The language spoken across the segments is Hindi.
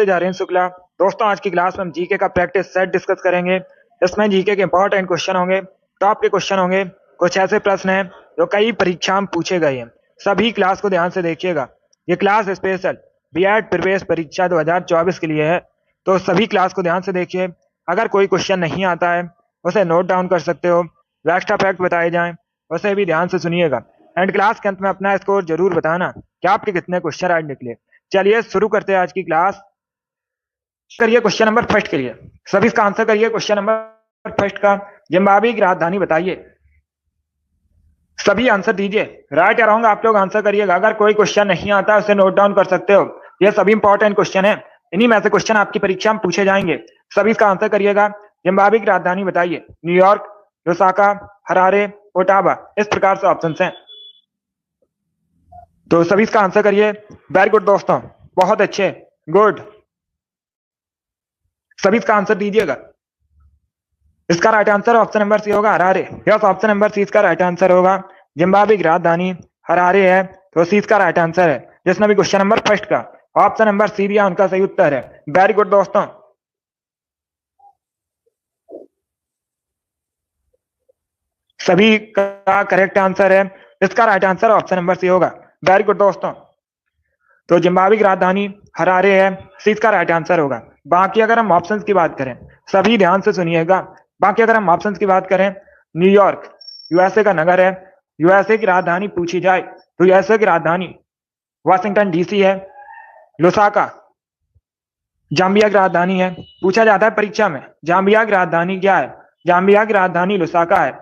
से जारेन शुक्ला। दोस्तों, आज की क्लास में हम जीके का प्रैक्टिस सेट डिस्कस करेंगे। इसमें जीके के इंपॉर्टेंट क्वेश्चन होंगे, टॉप के क्वेश्चन होंगे, कुछ ऐसे प्रश्न हैं जो कई परीक्षा में पूछे गए हैं। सभी क्लास को ध्यान से देखिएगा। ये क्लास स्पेशल बीएड प्रवेश परीक्षा 2024 के लिए है, तो सभी क्लास को ध्यान से देखिए। अगर कोई क्वेश्चन नहीं आता है उसे नोट डाउन कर सकते हो। एक्स्ट्रा फैक्ट बताए जाएं उसे भी ध्यान से सुनिएगा। एंड क्लास के अंत में अपना स्कोर जरूर बताना कि आपके कितने क्वेश्चन राइट निकले। चलिए शुरू करते हैं आज की क्लास। करिए क्वेश्चन नंबर फर्स्ट के लिए, सभी इसका आंसर करिए। क्वेश्चन नंबर फर्स्ट का, जिम्बाब्वे की राजधानी बताइए। सभी आंसर दीजिए, राइट या रॉन्ग आप लोग आंसर करिएगा। अगर कोई क्वेश्चन नहीं आता उसे नोट डाउन कर सकते हो। ये सभी इंपॉर्टेंट क्वेश्चन है, इन्हीं में से क्वेश्चन आपकी परीक्षा में पूछे जाएंगे। सभी इसका आंसर करिएगा। जिम्बाब्वे की राजधानी बताइए। न्यूयॉर्क, लुसाका, हरारे, ओटावा, इस प्रकार से ऑप्शन हैं। तो सभी इसका आंसर करिए। वेरी गुड दोस्तों, बहुत अच्छे, गुड। सभी इसका आंसर दीजिएगा। इसका right answer option number C होगा, Harare. Yes, option number C इसका राइट आंसर होगा। जिम्बाब्वे की राजधानी हरारे है, तो सी इसका राइट आंसर है। जिसने भी क्वेश्चन नंबर फर्स्ट का ऑप्शन नंबर सी दिया उनका सही उत्तर है। वेरी गुड दोस्तों। सभी का करेक्ट आंसर है। इसका right answer option number C होगा। वेरी गुड दोस्तों। तो जिम्बाब्वे की राजधानी हरारे है, सी इसका राइट आंसर होगा। बाकी अगर हम ऑप्शंस की बात करें, सभी ध्यान से सुनिएगा। बाकी अगर हम ऑप्शंस की बात करें, न्यूयॉर्क यूएसए का नगर है। यूएसए की राजधानी पूछी जाए तो यूएसए की राजधानी वाशिंगटन डीसी है। लुसाका जाम्बिया की राजधानी है, पूछा जाता है परीक्षा में जाम्बिया की राजधानी क्या है। जाम्बिया की राजधानी लुसाका है।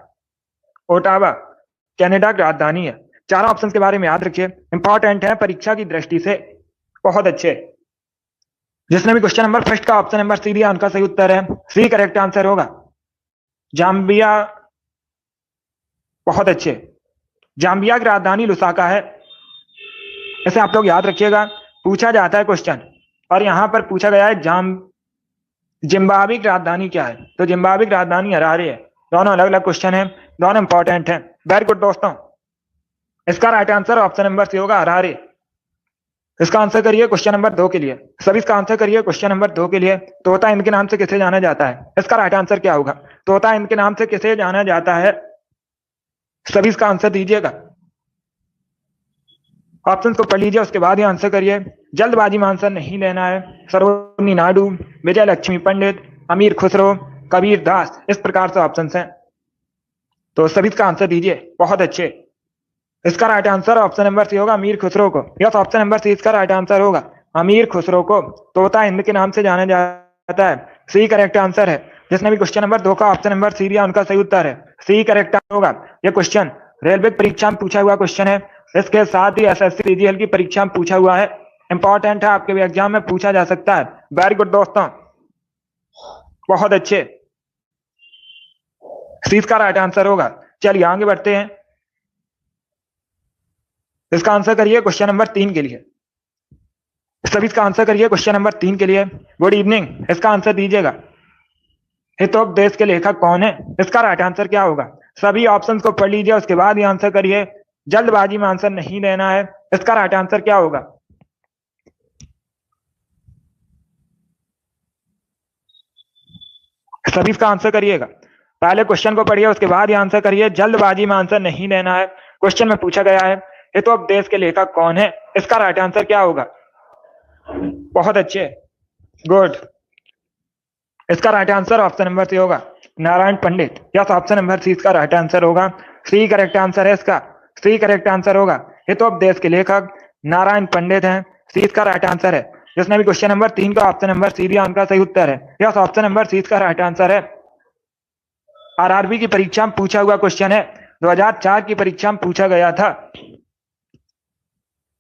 ओटावा कनाडा की राजधानी है। चारों ऑप्शन के बारे में याद रखिए, इंपॉर्टेंट है परीक्षा की दृष्टि से, बहुत अच्छे। जिसने भी क्वेश्चन नंबर फर्स्ट का ऑप्शन नंबर सी दिया उनका सही उत्तर है। सी करेक्ट आंसर होगा। जाम्बिया, बहुत अच्छे। जाम्बिया की राजधानी लुसाका है, इसे आप लोग याद रखिएगा, पूछा जाता है क्वेश्चन। और यहां पर पूछा गया है जिम्बाब्वे की राजधानी क्या है, तो जिम्बाब्वे की राजधानी हरारे है। दोनों अलग अलग क्वेश्चन है, दोनों इंपॉर्टेंट है। वेरी गुड दोस्तों। इसका right answer option number C होगा, हरारे। इसका आंसर करिए क्वेश्चन नंबर 2 के लिए। सभी इसका आंसर करिए क्वेश्चन नंबर 2 के लिए। तोता हिंद के नाम से किसे जाना जाता है, इसका राइट आंसर क्या होगा। तोता हिंद के नाम से किसे जाना जाता है, सभी इसका आंसर दीजिएगा। ऑप्शंस को पढ़ लीजिए, उसके बाद ही आंसर करिए। जल्दबाजी में आंसर नहीं लेना है। सरोजिनी नायडू, विजय लक्ष्मी पंडित, अमीर खुसरो, कबीर दास, इस प्रकार से ऑप्शंस हैं। तो सभी इसका आंसर दीजिए, बहुत अच्छे। इसका right answer option number C होगा, अमीर खुसरो को। यस, ऑप्शन नंबर सी इसका राइट आंसर होगा। अमीर खुसरो को तोता हिंद के नाम से जाना जाता है, सी करेक्ट आंसर है। जिसने भी क्वेश्चन नंबर 2 का ऑप्शन नंबर सी दिया उनका सही उत्तर है। सी करेक्ट होगा। यह क्वेश्चन रेलवे परीक्षा में पूछा हुआ क्वेश्चन है। इसके साथ ही एसएससी सीजीएल की परीक्षा में पूछा हुआ है, इंपॉर्टेंट है, आपके भी एग्जाम में पूछा जा सकता है। वेरी गुड दोस्तों, बहुत अच्छे। सी इसका राइट आंसर होगा। चलिए आगे बढ़ते हैं। इसका आंसर करिए क्वेश्चन नंबर 3 के लिए। सभी इसका आंसर करिए क्वेश्चन नंबर 3 के लिए। गुड इवनिंग, इसका आंसर दीजिएगा। हितोपदेश के लेखक कौन है, इसका राइट आंसर क्या होगा। सभी ऑप्शंस को पढ़ लीजिए, उसके बाद ही आंसर करिए। जल्दबाजी में आंसर नहीं लेना है। इसका राइट आंसर क्या होगा। सभी इसका आंसर करिएगा। पहले क्वेश्चन को पढ़िए, उसके बाद ही आंसर करिए। जल्दबाजी में आंसर नहीं लेना है। क्वेश्चन में पूछा गया है हितोपदेश के लेखक कौन है, इसका राइट आंसर क्या होगा। बहुत अच्छे, गुड। इसका right answer option number C होगा, Narayan Pandit. Yes, option number C इसका राइट आंसर होगा। सी करेक्ट आंसर है इसका, सी करेक्ट आंसर होगा। हितोपदेश के लेखक नारायण पंडित हैं, सी इसका राइट आंसर है। जिसने भी क्वेश्चन नंबर 3 का ऑप्शन नंबर सी दिया उनका सही उत्तर है। यस, ऑप्शन नंबर सी इसका राइट आंसर है। आरआरबी की परीक्षा में पूछा हुआ क्वेश्चन है, 2004 की परीक्षा में पूछा गया था,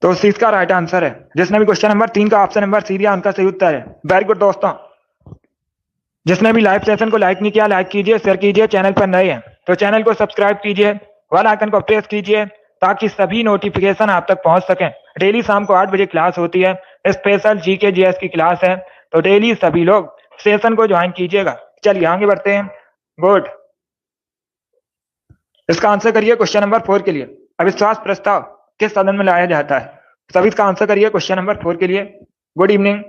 तो सी इसका राइट आंसर है। जिसने भी क्वेश्चन नंबर 3 का ऑप्शन नंबर सी दिया उनका सही उत्तर है। वेरी गुड दोस्तों। जिसने भी लाइव सेशन को लाइक नहीं किया, लाइक कीजिए, शेयर कीजिए। चैनल पर नए हैं तो चैनल को सब्सक्राइब कीजिए, बेल आइकन को प्रेस कीजिए ताकि सभी नोटिफिकेशन आप तक पहुंच सकें। डेली शाम को 8 बजे क्लास होती है, स्पेशल जीके जीएस की क्लास है, तो डेली सभी लोग सेशन को ज्वाइन कीजिएगा। चलिए आगे बढ़ते हैं। गुड। इसका आंसर करिए क्वेश्चन नंबर 4 के लिए। अविश्वास प्रस्ताव किस सदन में लाया जाता है, सभी इसका आंसर करिए क्वेश्चन नंबर 4 के लिए। Good evening.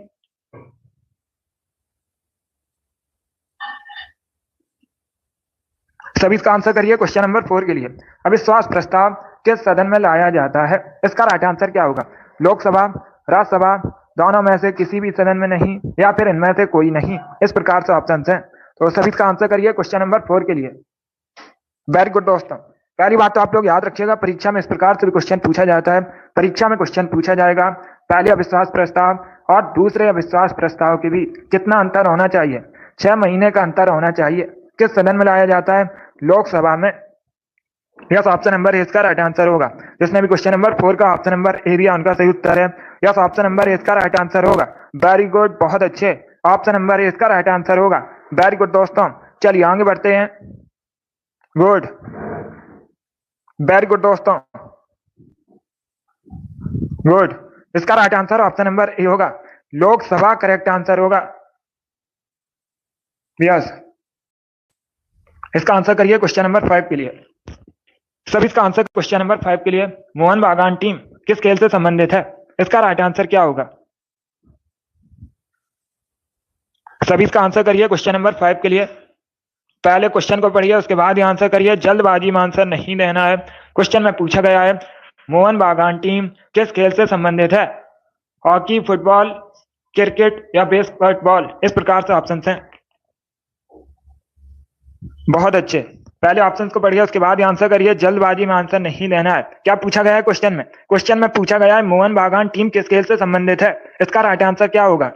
सभी इसका आंसर करिए क्वेश्चन नंबर 4 के लिए। अविश्वास प्रस्ताव किस सदन में लाया जाता है? इसका राइट आंसर क्या होगा? लोकसभा, राज्यसभा, दोनों में से किसी भी सदन में नहीं, या फिर इनमें से कोई नहीं। इस प्रकार से ऑप्शन है। तो सभी इसका आंसर करिए क्वेश्चन नंबर 4 के लिए। वेरी गुड दोस्तों। पहली बात तो आप लोग याद रखिएगा, परीक्षा में इस प्रकार से भी क्वेश्चन पूछा जाता है। परीक्षा में क्वेश्चन पूछा जाएगा, पहले अविश्वास प्रस्ताव और दूसरे अविश्वास प्रस्ताव के बीच कितना अंतर होना चाहिए? 6 महीने का अंतर होना चाहिए। किस सदन में लाया जाता है? लोकसभा में। यस, ऑप्शन नंबर ए इसका राइट आंसर होगा। जिसने भी क्वेश्चन नंबर 4 का ऑप्शन नंबर ए दिया उनका सही उत्तर है। यस, ऑप्शन नंबर ए इसका राइट आंसर होगा। वेरी गुड, बहुत अच्छे। ऑप्शन नंबर ए इसका राइट आंसर होगा। वेरी गुड दोस्तों, चलिए आगे बढ़ते हैं। गुड, वेरी गुड दोस्तों, गुड। इसका right answer option number A होगा। लोकसभा करेक्ट आंसर होगा। यस, इसका आंसर करिए क्वेश्चन नंबर 5 के लिए। सभी इसका आंसर क्वेश्चन नंबर 5 के लिए। मोहन बागान टीम किस खेल से संबंधित है? इसका राइट आंसर क्या होगा? सभी इसका आंसर करिए क्वेश्चन नंबर 5 के लिए। पहले क्वेश्चन को पढ़िए, उसके बाद ही आंसर करिए। जल्दबाजी में आंसर नहीं देना है। क्वेश्चन में पूछा गया है मोहन बागान टीम किस खेल से संबंधित है? हॉकी, फुटबॉल, क्रिकेट या बास्केटबॉल? इस प्रकार से ऑप्शन हैं। बहुत अच्छे, पहले ऑप्शंस को पढ़िए, उसके बाद आंसर करिए। जल्दबाजी में आंसर नहीं देना है। क्या पूछा गया है क्वेश्चन में? क्वेश्चन में पूछा गया है मोहन बागान टीम किस खेल से संबंधित है? इसका राइट आंसर क्या होगा?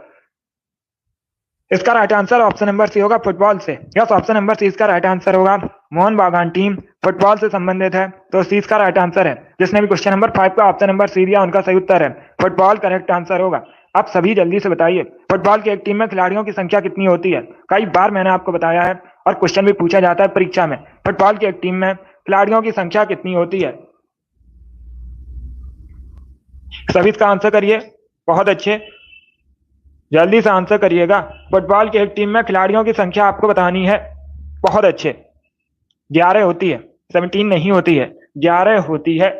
इसका right answer option number C होगा, फुटबॉल से। यस, ऑप्शन नंबर सी इसका राइट आंसर होगा। मोहन बागान टीम फुटबॉल से संबंधित है, तो सी इसका राइट आंसर है। जिसने भी क्वेश्चन नंबर 5 का ऑप्शन नंबर सी दिया उनका सही उत्तर है। फुटबॉल करेक्ट आंसर होगा। आप सभी जल्दी से बताइए, फुटबॉल की एक टीम में खिलाड़ियों की संख्या कितनी होती है? कई बार मैंने आपको बताया है और क्वेश्चन भी पूछा जाता है परीक्षा में। फुटबॉल की एक टीम में खिलाड़ियों की संख्या कितनी होती है? सभी इसका आंसर करिए। बहुत अच्छे, जल्दी से आंसर करिएगा। फुटबॉल की एक टीम में खिलाड़ियों की संख्या आपको बतानी है। बहुत अच्छे, 11 होती है, 17 नहीं होती है, 11 होती है।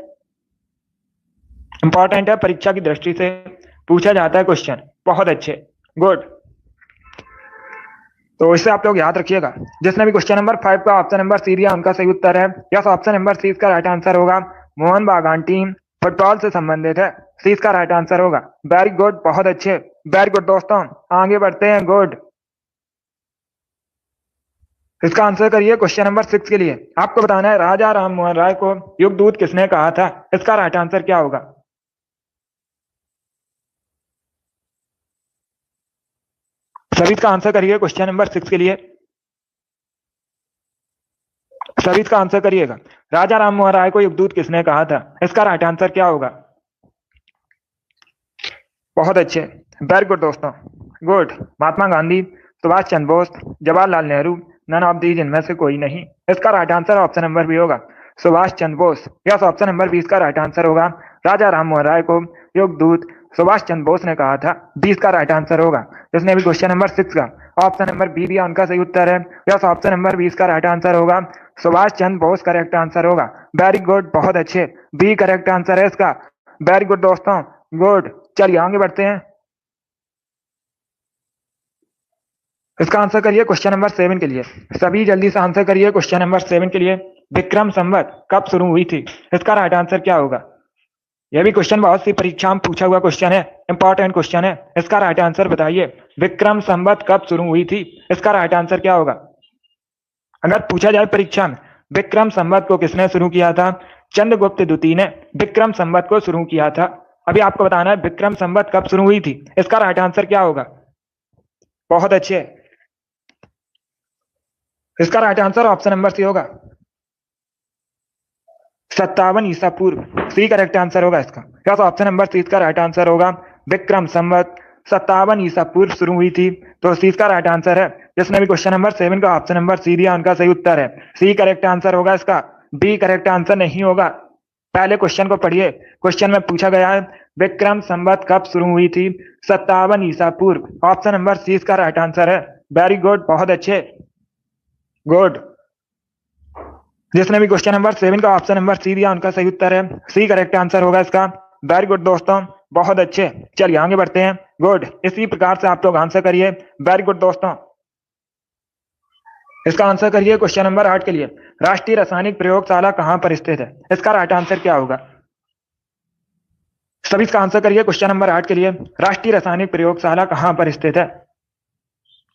इंपॉर्टेंट है, परीक्षा की दृष्टि से पूछा जाता है क्वेश्चन। बहुत अच्छे, गुड। तो इससे आप लोग याद रखिएगा। जिसने भी क्वेश्चन नंबर 5 का ऑप्शन नंबर सी दिया उनका सही उत्तर है। यस, ऑप्शन नंबर सी इसका राइट आंसर होगा। मोहन बागान टीम फुटबॉल से संबंधित है, सी इसका राइट आंसर होगा। वेरी गुड, बहुत अच्छे, वेरी गुड दोस्तों, आगे बढ़ते हैं। गुड, इसका आंसर करिए क्वेश्चन नंबर 6 के लिए। आपको बताना है राजा राम मोहन राय को युगदूत किसने कहा था? इसका राइट आंसर क्या होगा? सभी इसका आंसर करिए क्वेश्चन नंबर 6 के लिए। सभी इसका आंसर करिएगा। राजा राम मोहन राय को युगदूत किसने कहा था? इसका राइट आंसर क्या होगा? बहुत अच्छे, वेरी गुड दोस्तों, good. Mahatma Gandhi, Subhash Chandra Bose, Jawaharlal Nehru, none of these, इनमें से कोई नहीं। इसका right answer option number B होगा, Subhash Chandra Bose. Yes, option number 20 का राइट आंसर होगा। राजा राम मोहन राय को युगदूत सुभाष चंद्र बोस ने कहा था, 20 का राइट आंसर होगा। जिसने भी क्वेश्चन नंबर 6 का ऑप्शन नंबर बी दिया उनका सही उत्तर है। यस, ऑप्शन नंबर 20 का राइट आंसर होगा। सुभाष चंद्र बोस करेक्ट आंसर होगा। वेरी गुड, बहुत अच्छे, बी करेक्ट आंसर है इसका। वेरी गुड दोस्तों, गुड। चलिए आगे बढ़ते हैं। इसका आंसर करिए क्वेश्चन नंबर 7 के लिए। सभी जल्दी से आंसर करिए क्वेश्चन नंबर 7 के लिए। विक्रम संवत कब शुरू हुई थी? इसका राइट आंसर क्या होगा? यह भी क्वेश्चन बहुत सी परीक्षा में पूछा हुआ क्वेश्चन है, इंपॉर्टेंट क्वेश्चन है। इसका राइट आंसर बताइए। विक्रम संवत कब शुरू हुई थी? इसका राइट आंसर क्या होगा? अगर पूछा जाए परीक्षा में विक्रम संवत को किसने शुरू किया था? चंद्रगुप्त द्वितीय ने विक्रम संवत को शुरू किया था। अभी आपको बताना है विक्रम संवत कब शुरू हुई थी। इसका राइट आंसर क्या होगा? बहुत अच्छे, इसका right answer option number C होगा, 57 ईसा पूर्व। सी करेक्ट आंसर होगा इसका। यस, ऑप्शन नंबर सी इसका राइट आंसर होगा। विक्रम संवत 57 ईसा पूर्व शुरू हुई थी, तो सी इसका राइट आंसर है। जिसने भी क्वेश्चन नंबर 7 का ऑप्शन नंबर सी दिया उनका सही उत्तर है। सी करेक्ट आंसर होगा इसका। बी करेक्ट आंसर नहीं होगा। पहले क्वेश्चन को पढ़िए। क्वेश्चन में पूछा गया है विक्रम संवत कब शुरू हुई थी? 57 ईसा पूर्व। ऑप्शन नंबर सी इसका राइट आंसर है। वेरी गुड, बहुत अच्छे, गुड। जिसने भी क्वेश्चन नंबर 7 का ऑप्शन नंबर सी दिया उनका सही उत्तर है। सी करेक्ट आंसर होगा इसका। वेरी गुड दोस्तों, बहुत अच्छे। चलिए आगे बढ़ते हैं। गुड, इसी प्रकार से आप लोग आंसर करिए। वेरी गुड दोस्तों, इसका आंसर करिए क्वेश्चन नंबर 8 के लिए। राष्ट्रीय रासायनिक प्रयोगशाला कहां पर स्थित है? इसका राइट आंसर क्या होगा? सभी इसका आंसर करिए क्वेश्चन नंबर 8 के लिए। राष्ट्रीय रासायनिक प्रयोगशाला कहां पर स्थित है?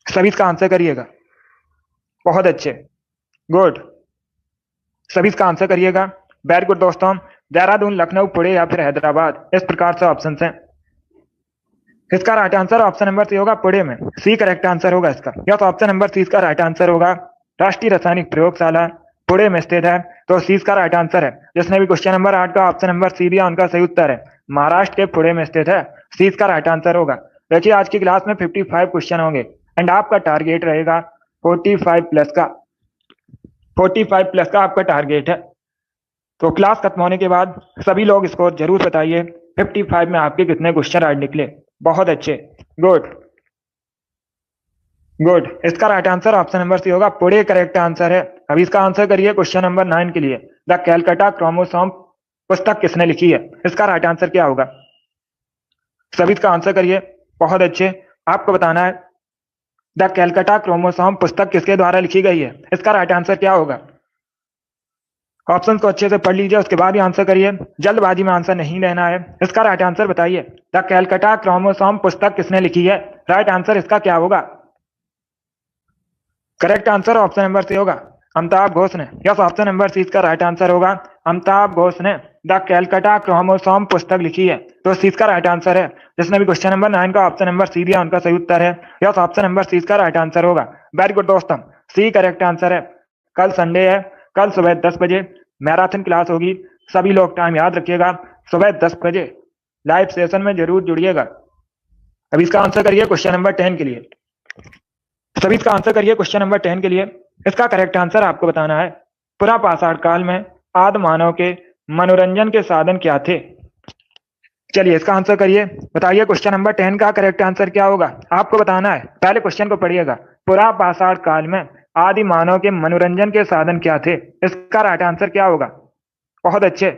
सभी इसका आंसर करिएगा। बहुत अच्छे, गुड। सभी इसका आंसर करिएगा। वेरी गुड दोस्तों। देहरादून, लखनऊ, पुणे या फिर हैदराबाद, इस प्रकार से ऑप्शन हैं। इसका right answer option number C होगा, पुणे में। सी करेक्ट आंसर होगा इसका। यस, ऑप्शन नंबर सी इसका राइट आंसर होगा। राष्ट्रीय रासायनिक प्रयोगशाला पुणे में स्थित है, तो सी इसका राइट आंसर है। जिसने भी क्वेश्चन नंबर 8 का ऑप्शन नंबर सी दिया, उनका सही उत्तर है महाराष्ट्र के पुणे में स्थित है। सी इसका राइट आंसर होगा। देखिए, आज की क्लास में 55 क्वेश्चन होंगे एंड आपका टारगेट रहेगा 45 प्लस का। 45 प्लस का आपका टारगेट है। तो क्लास खत्म होने के बाद सभी लोग इसको जरूर बताइए 55 में आपके कितने क्वेश्चन राइट निकले। बहुत अच्छे, गुड गुड। इसका right answer option number C होगा, पुणे करेक्ट आंसर है। अभी इसका आंसर करिए क्वेश्चन नंबर 9 के लिए। द कैलकाटा क्रोमोसोम पुस्तक किसने लिखी है? इसका राइट आंसर क्या होगा? सभी इसका आंसर करिए। बहुत अच्छे, आपको बताना है द कैलकाटा क्रोमोसोम पुस्तक किसके द्वारा लिखी गई है? इसका राइट आंसर क्या होगा? ऑप्शन को अच्छे से पढ़ लीजिए, उसके बाद ही आंसर करिए। जल्दबाजी में आंसर नहीं देना है। इसका राइट आंसर बताइए। द कैलकाटा क्रोमोसोम पुस्तक किसने लिखी है? राइट आंसर इसका क्या होगा? Correct answer option number C होगा, अमिताभ घोष ने। यस, ऑप्शन नंबर सी इसका राइट आंसर होगा। अमिताभ घोष ने द कैलकाटा क्रोमोसोम पुस्तक लिखी है, तो सी इसका राइट आंसर है। जिसने भी क्वेश्चन नंबर 9 का ऑप्शन नंबर सी दिया, उनका सही उत्तर है। यस, ऑप्शन नंबर सी इसका राइट आंसर होगा। वेरी गुड दोस्तों, सी करेक्ट आंसर है। कल संडे है, कल सुबह 10 बजे मैराथन क्लास होगी। सभी लोग टाइम याद रखिएगा, सुबह 10 बजे लाइव सेशन में जरूर जुड़िएगा। अब इसका आंसर करिए क्वेश्चन नंबर 10 के लिए। सभी इसका आंसर करिए क्वेश्चन नंबर 10 के लिए। इसका करेक्ट आंसर आपको बताना है। पुरा पाषाण काल में आदि मानव के मनोरंजन के साधन क्या थे? चलिए इसका आंसर करिए, बताइए क्वेश्चन नंबर 10 का करेक्ट आंसर क्या होगा? आपको बताना है। पहले क्वेश्चन को पढ़िएगा। पुरा पाषाण काल में आदि मानव के मनोरंजन के साधन क्या थे? इसका राइट आंसर क्या होगा? बहुत अच्छे,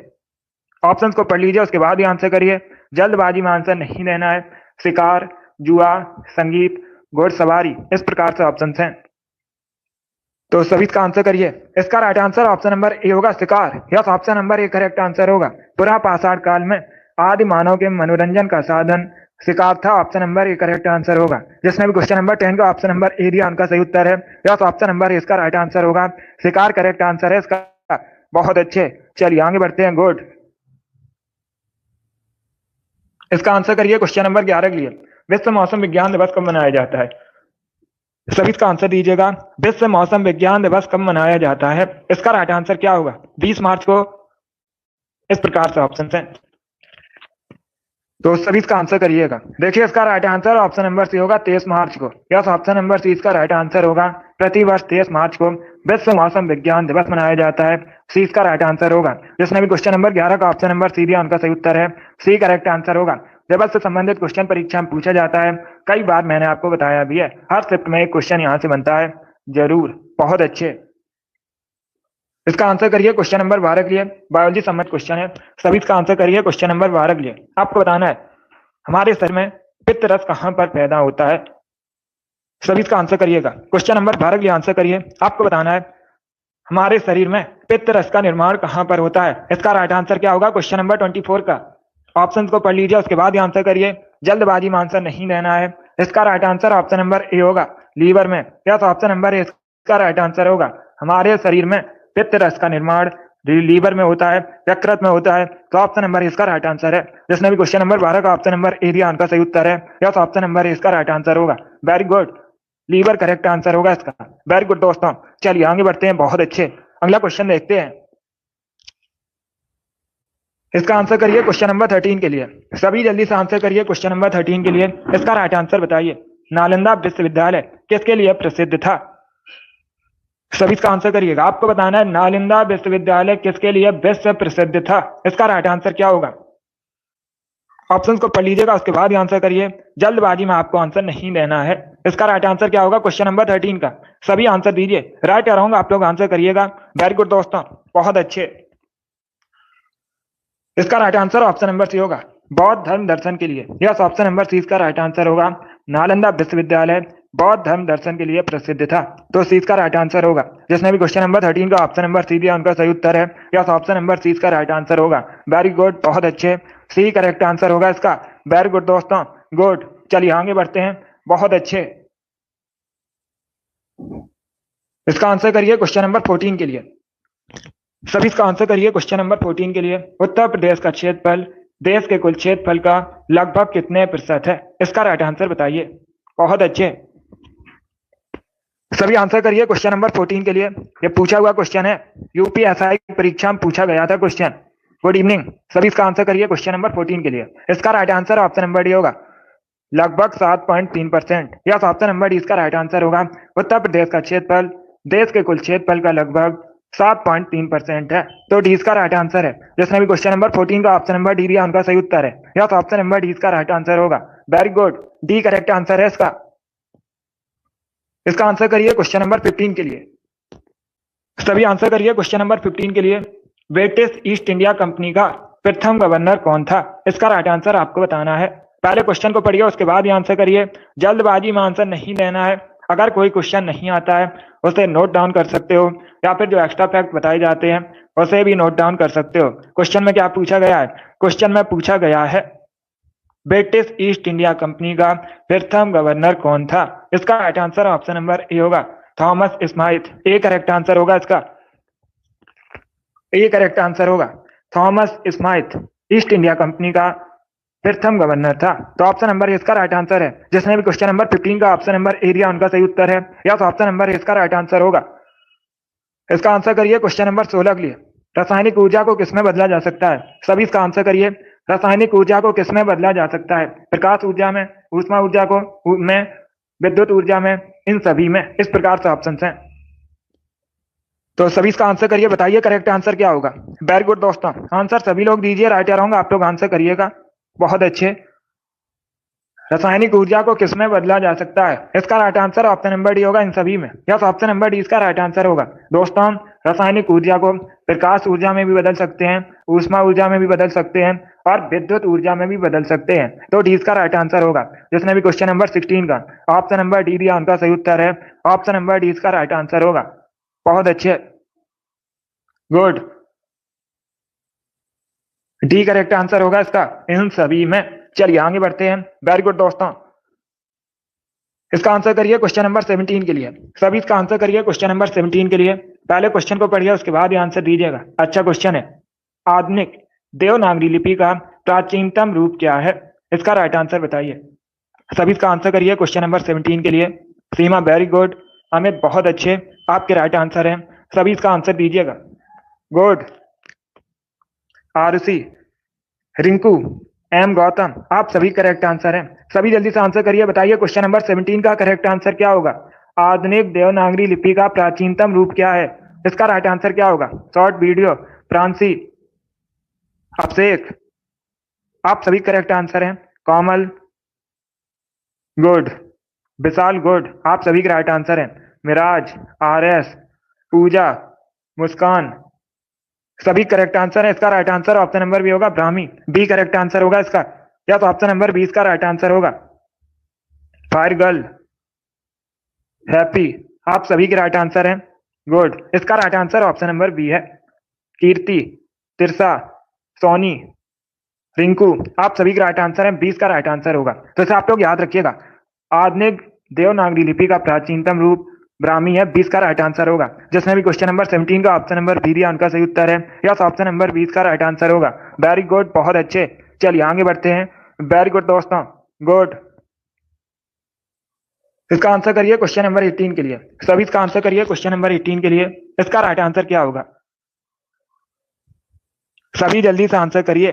ऑप्शंस को पढ़ लीजिए, उसके बाद ही आंसर करिए। जल्दबाजी में आंसर नहीं देना है। शिकार, जुआ, संगीत, घोड़सवारी, इस प्रकार से ऑप्शंस हैं। तो सभी इसका आंसर करिए। इसका right answer option number A होगा, शिकार। Yes, option number A correct answer होगा। पुरा पाषाण काल में आदि मानव के मनोरंजन का साधन शिकार था। Option number A correct answer होगा। जिसने भी क्वेश्चन नंबर 10 का ऑप्शन नंबर ए दिया, उनका सही उत्तर है। यस, ऑप्शन नंबर ए इसका राइट आंसर होगा। शिकार करेक्ट आंसर है इसका। बहुत अच्छे, चलिए आगे बढ़ते हैं। गुड। इसका आंसर करिए क्वेश्चन नंबर 11 के लिए। विश्व मौसम विज्ञान दिवस कब मनाया जाता है? सभी इसका आंसर दीजिएगा। विश्व मौसम विज्ञान दिवस कब मनाया जाता है? इसका राइट आंसर क्या होगा? 20 मार्च को। इस प्रकार से ऑप्शन हैं, तो सभी इसका आंसर करिएगा। देखिए, इसका right answer option number C होगा, 23 मार्च को। यस, ऑप्शन नंबर सी इसका राइट आंसर होगा। प्रतिवर्ष 23 मार्च को विश्व मौसम विज्ञान दिवस मनाया जाता है। सी इसका राइट आंसर होगा। जिसने भी क्वेश्चन नंबर 11 का ऑप्शन नंबर सी दिया, उनका सही उत्तर है। सी करेक्ट आंसर होगा। दिवस से संबंधित क्वेश्चन परीक्षा में पूछा जाता है। कई बार मैंने आपको बताया भी है, हर शिफ्ट में एक क्वेश्चन यहाँ से बनता है जरूर। बहुत अच्छे, इसका आंसर करिए क्वेश्चन नंबर 12 के लिए। बायोलॉजी सम्मत क्वेश्चन है। सभी इसका आंसर करिए क्वेश्चन नंबर 12 के लिए। आपको बताना है हमारे शरीर में पित्त रस कहां पर पैदा होता है? सभी इसका आंसर करिएगा। क्वेश्चन नंबर 12 के लिए आंसर करिए। आपको बताना है हमारे शरीर में पित्त रस का निर्माण कहां पर होता है? इसका राइट आंसर क्या होगा? क्वेश्चन नंबर 24 का। ऑप्शन को पढ़ लीजिए, उसके बाद ही आंसर करिए। जल्दबाजी में आंसर नहीं देना है। इसका right answer option number A होगा, लीवर में। यस, ऑप्शन नंबर ए इसका राइट आंसर होगा। हमारे शरीर में पित्त रस का निर्माण लीवर में होता है, यकृत में होता है, तो ऑप्शन नंबर इसका राइट आंसर है। जिसने भी क्वेश्चन नंबर 12 का ऑप्शन नंबर ए दिया, उनका सही उत्तर है। यस, ऑप्शन नंबर इसका राइट आंसर होगा। Very good, liver correct answer होगा इसका। वेरी गुड दोस्तों, चलिए आगे बढ़ते हैं। बहुत अच्छे, अगला क्वेश्चन देखते हैं। इसका आंसर करिए क्वेश्चन नंबर 13 के लिए। सभी जल्दी से आंसर करिए क्वेश्चन नंबर 13 के लिए। इसका राइट आंसर बताइए। नालंदा विश्वविद्यालय किसके लिए प्रसिद्ध था? सभी इसका आंसर करिएगा। आपको बताना है नालंदा विश्वविद्यालय किसके लिए विश्व प्रसिद्ध था? इसका राइट आंसर क्या होगा? ऑप्शंस को पढ़ लीजिएगा, उसके बाद ही आंसर करिए। जल्दबाजी में आपको आंसर नहीं देना है। इसका राइट आंसर क्या होगा क्वेश्चन नंबर 13 का? सभी आंसर दीजिए, राइट या रॉन्ग आप लोग आंसर करिएगा। वेरी गुड दोस्तों, बहुत अच्छे। इसका right answer option number C होगा, बौद्ध धर्म दर्शन के लिए। यस, ऑप्शन नंबर सी इसका राइट आंसर होगा। नालंदा विश्वविद्यालय बौद्ध धर्म दर्शन के लिए प्रसिद्ध था। तो सी इसका राइट आंसर होगा। जिसने भी क्वेश्चन नंबर 13 का ऑप्शन नंबर सी दिया उनका सही उत्तर है। यस, ऑप्शन नंबर सी इसका राइट आंसर होगा। वेरी गुड, बहुत अच्छे, सी करेक्ट आंसर होगा इसका। वेरी गुड दोस्तों, गुड। चलिए आगे बढ़ते हैं, बहुत अच्छे। इसका आंसर करिए क्वेश्चन नंबर 14 के लिए। सभी इसका आंसर करिए क्वेश्चन नंबर 14 के लिए। उत्तर प्रदेश का क्षेत्रफल देश के कुल क्षेत्रफल का लगभग कितने प्रतिशत है? इसका राइट आंसर बताइए। बहुत अच्छे, सभी आंसर करिए क्वेश्चन नंबर 14 के लिए। ये पूछा हुआ क्वेश्चन है, यूपीएसआई परीक्षा में पूछा गया था क्वेश्चन। गुड इवनिंग, सभी इसका आंसर करिए क्वेश्चन नंबर 14 के लिए। इसका right answer option number D होगा, लगभग 7.3%। यस, ऑप्शन नंबर डी इसका राइट आंसर होगा। उत्तर प्रदेश का क्षेत्रफल देश के कुल क्षेत्रफल का लगभग 7.3% है। तो डी इसका राइट आंसर है। जिसने भी क्वेश्चन नंबर 14 का ऑप्शन नंबर डी दिया उनका सही उत्तर है। यस, ऑप्शन नंबर डी इसका राइट आंसर होगा। Very good, D correct answer है इसका। इसका आंसर करिए क्वेश्चन नंबर 15 के लिए। सभी आंसर करिए क्वेश्चन नंबर 15 के लिए। ब्रिटिश ईस्ट इंडिया कंपनी का प्रथम गवर्नर कौन था? इसका राइट आंसर आपको बताना है। पहले क्वेश्चन को पढ़िए, उसके बाद ही आंसर करिए। जल्दबाजी में आंसर नहीं देना है। अगर कोई क्वेश्चन नहीं आता है उसे नोट डाउन कर सकते हो, या फिर जो एक्स्ट्रा फैक्ट बताए जाते हैं उसे भी नोट डाउन कर सकते हो। क्वेश्चन में क्या पूछा गया है? क्वेश्चन में पूछा गया है ब्रिटिश ईस्ट इंडिया कंपनी का प्रथम गवर्नर कौन था? इसका right answer option number A होगा, थॉमस स्माइथ। ए करेक्ट आंसर होगा इसका। ए करेक्ट आंसर होगा, Thomas Smythe east India company का प्रथम गवर्नर था। तो ऑप्शन नंबर इसका राइट आंसर है। जिसने भी क्वेश्चन नंबर 15 का ऑप्शन नंबर ए दिया उनका सही उत्तर है। या तो ऑप्शन नंबर इसका राइट आंसर होगा। इसका आंसर करिए क्वेश्चन नंबर 16 के लिए। रासायनिक ऊर्जा को किसमें बदला जा सकता है? सभी इसका आंसर करिए। रासायनिक ऊर्जा को किसमें बदला जा सकता है? प्रकाश ऊर्जा में, ऊष्मा ऊर्जा को में, विद्युत ऊर्जा में, इन सभी में। इस प्रकार से ऑप्शन हैं। तो सभी इसका आंसर करिए, बताइए करेक्ट आंसर क्या होगा। वेरी गुड दोस्तों, आंसर सभी लोग दीजिए, राइट या रॉन्ग आप लोग आंसर करिएगा। बहुत अच्छे। रासायनिक ऊर्जा को किसमें बदला जा सकता है? इसका right answer option number D होगा, इन सभी में। यस, ऑप्शन नंबर डी इसका राइट आंसर होगा। दोस्तों, रासायनिक ऊर्जा को प्रकाश ऊर्जा में भी बदल सकते हैं, ऊष्मा ऊर्जा में भी बदल सकते हैं, और विद्युत ऊर्जा में भी बदल सकते हैं। तो डी इसका राइट आंसर होगा। जिसने भी क्वेश्चन नंबर 16 का ऑप्शन नंबर डी दिया उनका सही उत्तर है। ऑप्शन नंबर डी इसका राइट आंसर होगा। बहुत अच्छे, गुड, डी करेक्ट आंसर होगा इसका, इन सभी में। चलिए आगे बढ़ते हैं। वेरी गुड दोस्तों, इसका आंसर करिए क्वेश्चन नंबर 17 के लिए। सभी इसका आंसर करिए क्वेश्चन नंबर 17 के लिए। पहले क्वेश्चन को पढ़िए, उसके बाद ही आंसर दीजिएगा। अच्छा क्वेश्चन है, आधुनिक देवनागरी लिपि का प्राचीनतम रूप क्या है? इसका राइट आंसर बताइए। सभी इसका आंसर करिए क्वेश्चन नंबर 17 के लिए। सीमा वेरी गुड, अमित बहुत अच्छे, आपके राइट आंसर है। सभी इसका आंसर दीजिएगा। गुड, आरुषि, रिंकू, एम गौतम, आप सभी करेक्ट आंसर हैं। सभी जल्दी से आंसर करिए, बताइए क्वेश्चन नंबर 17 का करेक्ट आंसर क्या होगा। आधुनिक देवनागरी लिपि का प्राचीनतम रूप क्या है? इसका राइट आंसर क्या होगा? शॉर्ट वीडियो, प्रांसी, अभिषेक, आप सभी करेक्ट आंसर हैं। कोमल, गुड, विशाल गुड, आप सभी के राइट आंसर हैं। मिराज, आर एस, पूजा, मुस्कान, सभी करेक्ट आंसर है। इसका right answer option number B होगा, ब्राह्मी। बी करेक्ट आंसर होगा इसका। या तो ऑप्शन नंबर 20 का राइट आंसर होगा। फायर गर्ल, हैप्पी, आप सभी के राइट आंसर हैं। गुड, इसका right answer option number B है। कीर्ति, तिरसा, सोनी, रिंकू, आप सभी के राइट आंसर हैं। 20 का राइट आंसर होगा। तो इसे आप लोग याद रखिएगा, आधुनिक देवनागरी लिपि का प्राचीनतम रूप ब्राह्मी है। 20 का राइट आंसर होगा। जिसने भी क्वेश्चन नंबर 17 का ऑप्शन नंबर बी दिया उनका सही उत्तर है। यस, ऑप्शन नंबर 20 का राइट आंसर होगा। वेरी गुड, बहुत अच्छे। चलिए आगे बढ़ते हैं। वेरी गुड दोस्तों, गुड। इसका आंसर करिए क्वेश्चन नंबर 18 के लिए। सभी इसका आंसर करिए क्वेश्चन नंबर 18 के लिए। इसका राइट आंसर क्या होगा? सभी जल्दी से आंसर करिए,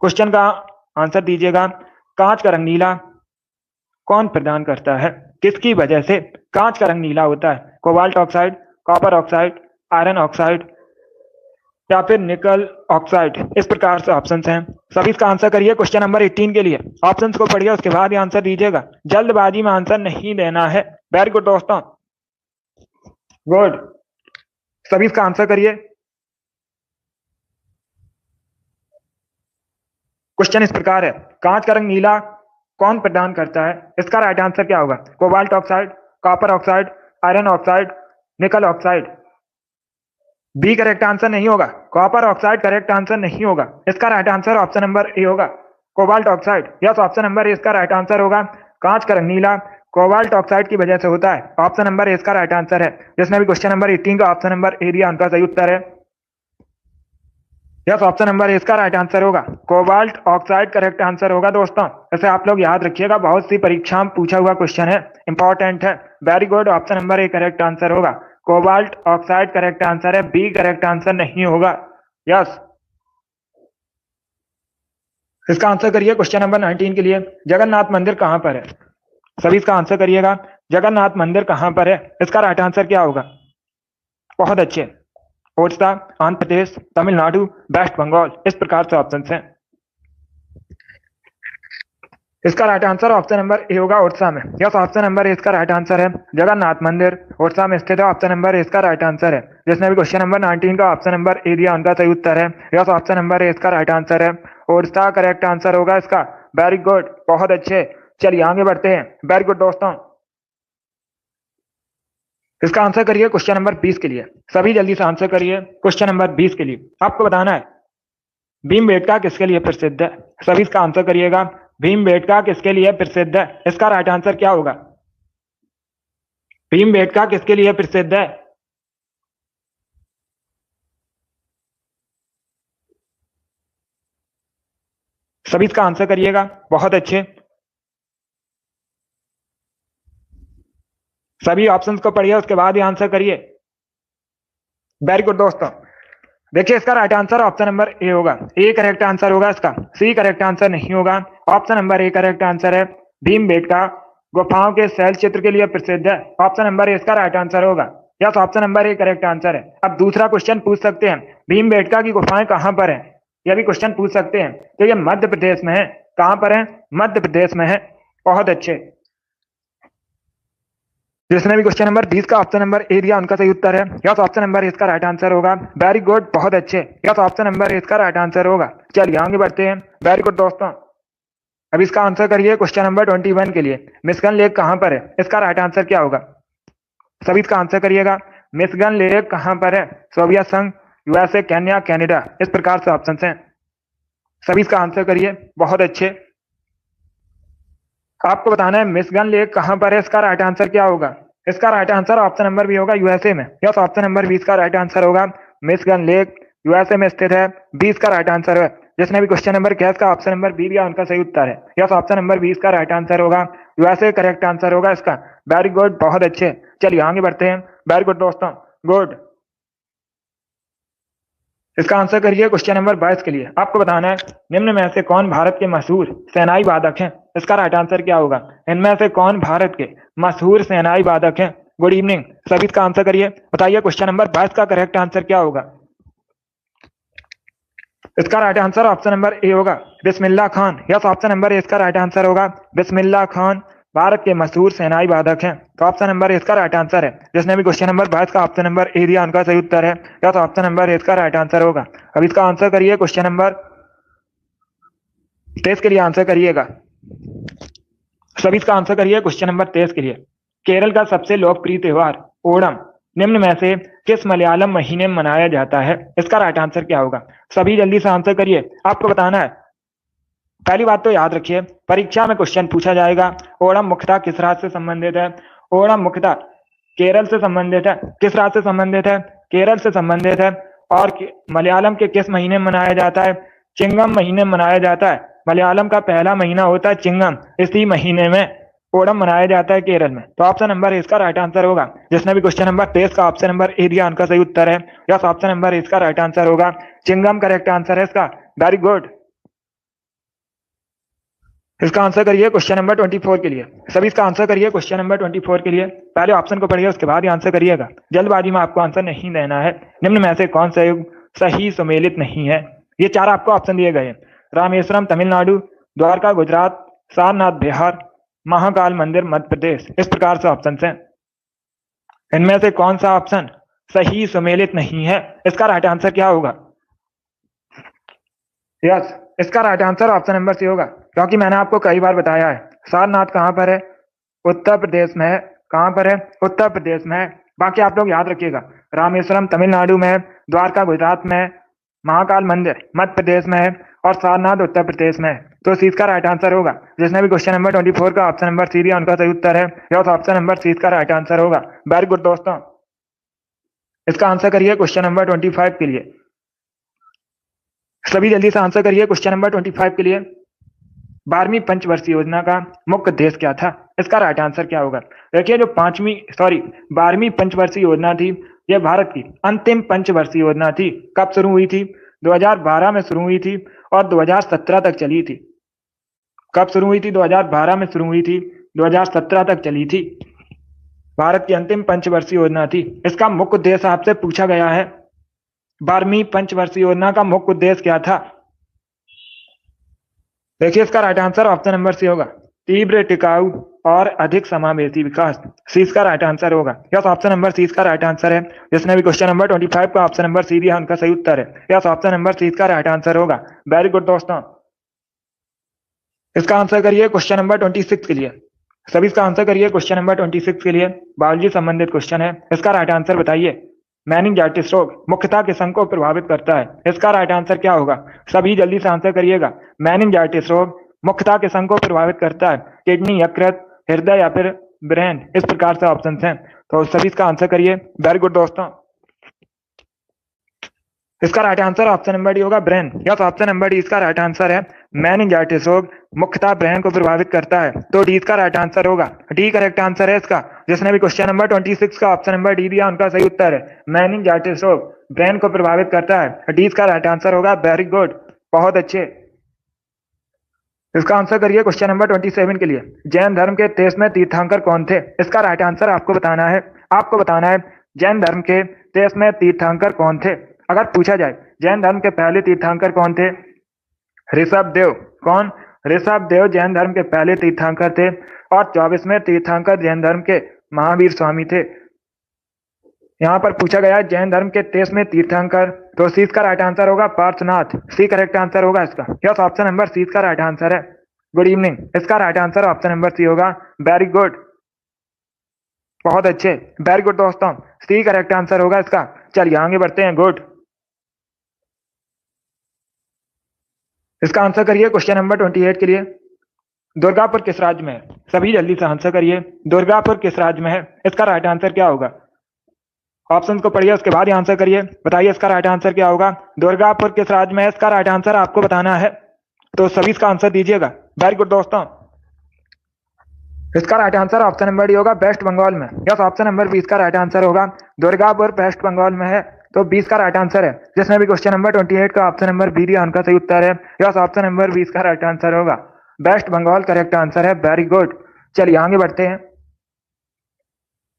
क्वेश्चन का आंसर दीजिएगा। कांच का रंग नीला कौन प्रदान करता है? किसकी वजह से कांच का रंग नीला होता है? Cobalt oxide, copper oxide, iron oxide, या फिर निकल ऑक्साइड। इस प्रकार से ऑप्शंस हैं। सभी इसका आंसर करिए क्वेश्चन नंबर 18 के लिए। ऑप्शंस को पढ़िए, उसके बाद ही आंसर दीजिएगा। जल्दबाजी में आंसर नहीं देना है। वेरी गुड दोस्तों, गुड, सभी इसका आंसर करिए। क्वेश्चन इस प्रकार है, कांच का रंग नीला कौन प्रदान करता है? इसका राइट आंसर क्या होगा? Cobalt oxide, copper oxide, iron oxide, nickel oxide. B correct answer नहीं होगा, कॉपर ऑक्साइड करेक्ट आंसर नहीं होगा। इसका right answer option number A होगा, cobalt oxide. Yes, option number A इसका राइट आंसर होगा। कांच का रंग नीला कोबाल्ट ऑक्साइड की वजह से होता है। ऑप्शन नंबर ए इसका राइट आंसर है। जिसने भी क्वेश्चन नंबर 18 का ऑप्शन नंबर ए दिया उनका सही उत्तर है। यस, ऑप्शन नंबर ए इसका राइट आंसर होगा, कोबाल्ट ऑक्साइड करेक्ट आंसर होगा। दोस्तों इसे आप लोग याद रखिएगा, बहुत सी परीक्षा में पूछा हुआ क्वेश्चन है, इंपॉर्टेंट है। Very good, option number A correct answer होगा, कोबाल्ट ऑक्साइड करेक्ट आंसर है। बी करेक्ट आंसर नहीं होगा। यस, इसका आंसर करिए क्वेश्चन नंबर 19 के लिए। जगन्नाथ मंदिर कहां पर है? सभी इसका आंसर करिएगा, जगन्नाथ मंदिर कहां पर है? इसका राइट आंसर क्या होगा? बहुत अच्छे, ओडिशा, आंध्र प्रदेश, तमिलनाडु, वेस्ट बंगाल, इस प्रकार से ऑप्शन हैं। इसका right answer option number A होगा, ओडिशा में। यस, ऑप्शन नंबर ए इसका राइट आंसर है। जगन्नाथ मंदिर ओडिशा में स्थित है। ऑप्शन नंबर ए इसका राइट आंसर है। जिसने भी क्वेश्चन नंबर 19 का ऑप्शन नंबर ए दिया उनका सही उत्तर है। यस, ऑप्शन नंबर ए इसका राइट आंसर है, ओडिशा करेक्ट आंसर होगा इसका। वेरी गुड, बहुत अच्छे। चलिए आगे बढ़ते हैं। वेरी गुड दोस्तों, इसका आंसर करिए क्वेश्चन नंबर 20 के लिए। सभी जल्दी से आंसर करिए क्वेश्चन नंबर 20 के लिए। आपको बताना है भीमबेटका किसके लिए प्रसिद्ध है? सभी इसका आंसर करिएगा, भीमबेटका किसके लिए प्रसिद्ध है? इसका राइट आंसर क्या होगा? भीमबेटका किसके लिए प्रसिद्ध है? सभी इसका आंसर करिएगा, बहुत अच्छे। सभी ऑप्शंस को पढ़िए, उसके बाद ही आंसर करिए। वेरी गुड दोस्तों, देखिए इसका right answer option number A होगा, ए करेक्ट आंसर होगा इसका। सी करेक्ट आंसर नहीं होगा। Option number A correct answer है। भीमबेटका गुफाओं के शैल चित्र के लिए प्रसिद्ध है। ऑप्शन नंबर ए इसका राइट आंसर होगा। Yes, option number A correct answer है। अब दूसरा क्वेश्चन पूछ सकते हैं, भीमबेटका की गुफाएं कहां पर है? यह भी क्वेश्चन पूछ सकते हैं। तो ये मध्य प्रदेश में है। कहां पर है? मध्य प्रदेश में है। बहुत अच्छे। जिसने भी क्वेश्चन नंबर 20 का ऑप्शन नंबर ए दिया उनका सही उत्तर है। यस, ऑप्शन नंबर ए इसका राइट आंसर होगा। वेरी गुड, बहुत अच्छे। यस, ऑप्शन नंबर ए इसका राइट आंसर होगा। चलिए आगे बढ़ते हैं। वेरी गुड दोस्तों, अब इसका आंसर करिए क्वेश्चन नंबर 21 के लिए। मिशिगन लेक कहां पर है? इसका राइट आंसर क्या होगा? सभी इसका आंसर करिएगा। मिशिगन लेक कहां पर है? सोवियत संघ, यूएसए, केन्या, कनाडा, इस प्रकार से ऑप्शन हैं। सभी इसका आंसर करिए, बहुत अच्छे। आपको बताना है मिशिगन लेक कहां पर है, इसका राइट आंसर क्या होगा? इसका right answer option number B होगा, यूएसए में। यस, ऑप्शन नंबर 20 का राइट आंसर होगा। मिशिगन लेक यूएसए में स्थित है। 20 का राइट आंसर है। जिसने भी क्वेश्चन नंबर 21 का ऑप्शन नंबर बी दिया उनका सही उत्तर है। यस, ऑप्शन नंबर 20 का राइट आंसर होगा, यूएसए करेक्ट आंसर होगा इसका। वेरी गुड, बहुत अच्छे। चलिए आगे बढ़ते हैं। वेरी गुड दोस्तों, गुड। इसका आंसर करिए क्वेश्चन नंबर 22 के लिए। आपको बताना है निम्न में से कौन भारत के मशहूर सेनाई वादक हैं? इसका राइट आंसर क्या होगा? इनमें से कौन भारत के मशहूर सेनाई वादक हैं? गुड इवनिंग, सभी इसका आंसर करिए। बताइए क्वेश्चन नंबर 22 का करेक्ट आंसर क्या होगा? इसका right answer option number A होगा, Bismillah Khan. Yes, option number A इसका राइट आंसर होगा। बिस्मिल्लाह खान भारत के मशहूर सेनाई वादक हैं। तो ऑप्शन नंबर ए इसका राइट आंसर है। जिसने भी क्वेश्चन नंबर 22 का ऑप्शन नंबर ए दिया उनका सही उत्तर है। यस, ऑप्शन नंबर ए इसका राइट आंसर होगा। अब इसका आंसर करिए क्वेश्चन नंबर 23 के लिए आंसर करिएगा। सभी इसका आंसर करिए क्वेश्चन नंबर 23 के लिए। केरल का सबसे लोकप्रिय त्योहार ओणम निम्न में से किस मलयालम महीने में मनाया जाता है? इसका राइट आंसर क्या होगा? सभी जल्दी से आंसर करिए, आपको बताना है। पहली बात तो याद रखिए, परीक्षा में क्वेश्चन पूछा जाएगा ओणम मुख्यतः किस राज्य से संबंधित है? ओणम मुख्यतः केरल से संबंधित है। किस राज्य से संबंधित है? केरल से संबंधित है। और मलयालम के किस महीने में मनाया जाता है? चिंगम महीने में मनाया जाता है। मलयालम का पहला महीना होता है चिंगम, इसी महीने में ओणम मनाया जाता है केरल में। तो ऑप्शन नंबर ए इसका राइट आंसर होगा। जिसने भी क्वेश्चन नंबर 23 का ऑप्शन नंबर ए दिया उनका सही उत्तर है। यस, ऑप्शन नंबर ए इसका राइट आंसर होगा। चिंगम करेक्ट आंसर है इसका। Very good. इसका आंसर करिए क्वेश्चन नंबर 24 के लिए। सभी इसका आंसर करिए क्वेश्चन नंबर 24 के लिए। पहले ऑप्शन को पढ़िए, उसके बाद ही आंसर करिएगा। जल्दबाजी में आपको आंसर नहीं देना है। निम्न में से कौन सा युग सही सुमेलित नहीं है? ये चार आपको ऑप्शन दिए गए हैं। रामेश्वरम तमिलनाडु, द्वारका गुजरात, सारनाथ बिहार, महाकाल मंदिर मध्य प्रदेश, इस प्रकार से ऑप्शन हैं। इनमें से कौन सा ऑप्शन सही सुमेलित नहीं है? इसका राइट आंसर क्या होगा? यस, इसका right answer option number C होगा, क्योंकि मैंने आपको कई बार बताया है सारनाथ कहाँ पर है, उत्तर प्रदेश में है। कहाँ पर है, उत्तर प्रदेश में है। बाकी आप लोग याद रखिएगा, रामेश्वरम तमिलनाडु में है, द्वारका गुजरात में है, महाकाल मंदिर मध्य प्रदेश में है और सारनाथ उत्तर प्रदेश में है। तो सी का राइट आंसर होगा। जिसने भी क्वेश्चन नंबर 24 का ऑप्शन नंबर सी दिया उनका सही उत्तर है, यह ऑप्शन नंबर सी का राइट आंसर होगा। वेरी गुड दोस्तों, इसका आंसर करिए क्वेश्चन नंबर 25 के लिए। सभी जल्दी से आंसर करिए क्वेश्चन नंबर 25 के लिए। 12वीं पंचवर्षीय योजना का मुख्य उद्देश्य क्या था, इसका राइट आंसर क्या होगा। देखिए जो 12वीं पंचवर्षीय योजना थी, यह भारत की अंतिम पंचवर्षीय योजना थी। कब शुरू हुई थी, 2012 में शुरू हुई थी और 2017 तक चली थी। कब शुरू हुई थी, 2012 में शुरू हुई थी, 2017 तक चली थी। भारत की अंतिम पंचवर्षीय योजना थी। इसका मुख्य उद्देश्य आपसे पूछा गया है, 12वीं पंचवर्षीय योजना का मुख्य उद्देश्य क्या था। देखिए इसका right answer option number C होगा, तीव्र, टिकाऊ और अधिक समावेशी विकास। सी इसका राइट आंसर होगा। यस, ऑप्शन नंबर सी इसका राइट आंसर है। जिसने भी क्वेश्चन नंबर 25 का ऑप्शन नंबर सी दिया उनका सही उत्तर है। यस, ऑप्शन नंबर सी इसका राइट आंसर होगा। वेरी गुड दोस्तों, इसका आंसर करिए क्वेश्चन नंबर 26 के लिए। सभी इसका आंसर करिए क्वेश्चन नंबर 26 के लिए। बायोलॉजी संबंधित क्वेश्चन है, इसका राइट आंसर बताइए। मेनिंजाइटिस रोग मुख्यतः किस अंग को प्रभावित करता है, इसका राइट आंसर क्या होगा। सभी जल्दी से आंसर करिएगा। मेनिंजाइटिस रोग मुख्यतः किस अंग को प्रभावित करता है, किडनी, यकृत, हृदय या फिर ब्रेन। इस प्रकार से ऑप्शन हैं, तो सभी इसका आंसर करिए। वेरी गुड दोस्तों, इसका right answer option number D होगा, brain. Yes, option number D इसका राइट आंसर है। मेनिंजाइटिस रोग मुख्यतः ब्रेन को प्रभावित करता है, तो डी इसका राइट आंसर होगा। डी करेक्ट आंसर है इसका। जिसने भी क्वेश्चन नंबर 26 का ऑप्शन नंबर डी दिया उनका सही उत्तर है। मेनिंजाइटिस रोग ब्रेन को प्रभावित करता है, डी इसका राइट आंसर होगा। वेरी गुड, बहुत अच्छे। इसका आंसर करिए क्वेश्चन नंबर 27 के लिए। जैन धर्म के 23वें तीर्थंकर कौन थे, इसका राइट आंसर आपको बताना है। आपको बताना है जैन धर्म के 23वें तीर्थंकर कौन थे। अगर पूछा जाए जैन धर्म के पहले तीर्थंकर कौन थे, ऋषभ देव। कौन, ऋषभ देव जैन धर्म के पहले तीर्थंकर थे और 24वें तीर्थंकर जैन धर्म के महावीर स्वामी थे। यहाँ पर पूछा गया है जैन धर्म के 23वें तीर्थंकर, तो सी इसका राइट आंसर होगा पार्श्वनाथ। सी करेक्ट आंसर होगा इसका। यस, ऑप्शन नंबर सी इसका राइट आंसर है। गुड इवनिंग, इसका right answer option number C होगा। वेरी गुड, बहुत अच्छे, वेरी गुड दोस्तों, सी करेक्ट आंसर होगा इसका। चलिए आगे बढ़ते हैं। गुड, इसका आंसर करिए क्वेश्चन नंबर 28 के लिए। दुर्गापुर किस राज्य में है, सभी जल्दी से आंसर करिए। दुर्गापुर किस राज्य में है, इसका राइट आंसर क्या होगा। ऑप्शन को पढ़िए उसके बाद ही आंसर करिए। बताइए इसका राइट आंसर क्या होगा। दुर्गापुर किस राज्य में है, इसका राइट आंसर आपको बताना है, तो सभी इसका आंसर दीजिएगा। वेरी गुड दोस्तों, इसका right answer option number D होगा, वेस्ट बंगाल में। यस, ऑप्शन नंबर 20 का राइट आंसर होगा। दुर्गापुर वेस्ट बंगाल में है, तो 20 का राइट आंसर है। जिसने भी क्वेश्चन नंबर 28 का ऑप्शन नंबर बी दिया उनका सही उत्तर है। यस, ऑप्शन नंबर 20 का राइट आंसर होगा। वेस्ट बंगाल करेक्ट आंसर है। वेरी गुड, चलिए आगे बढ़ते हैं।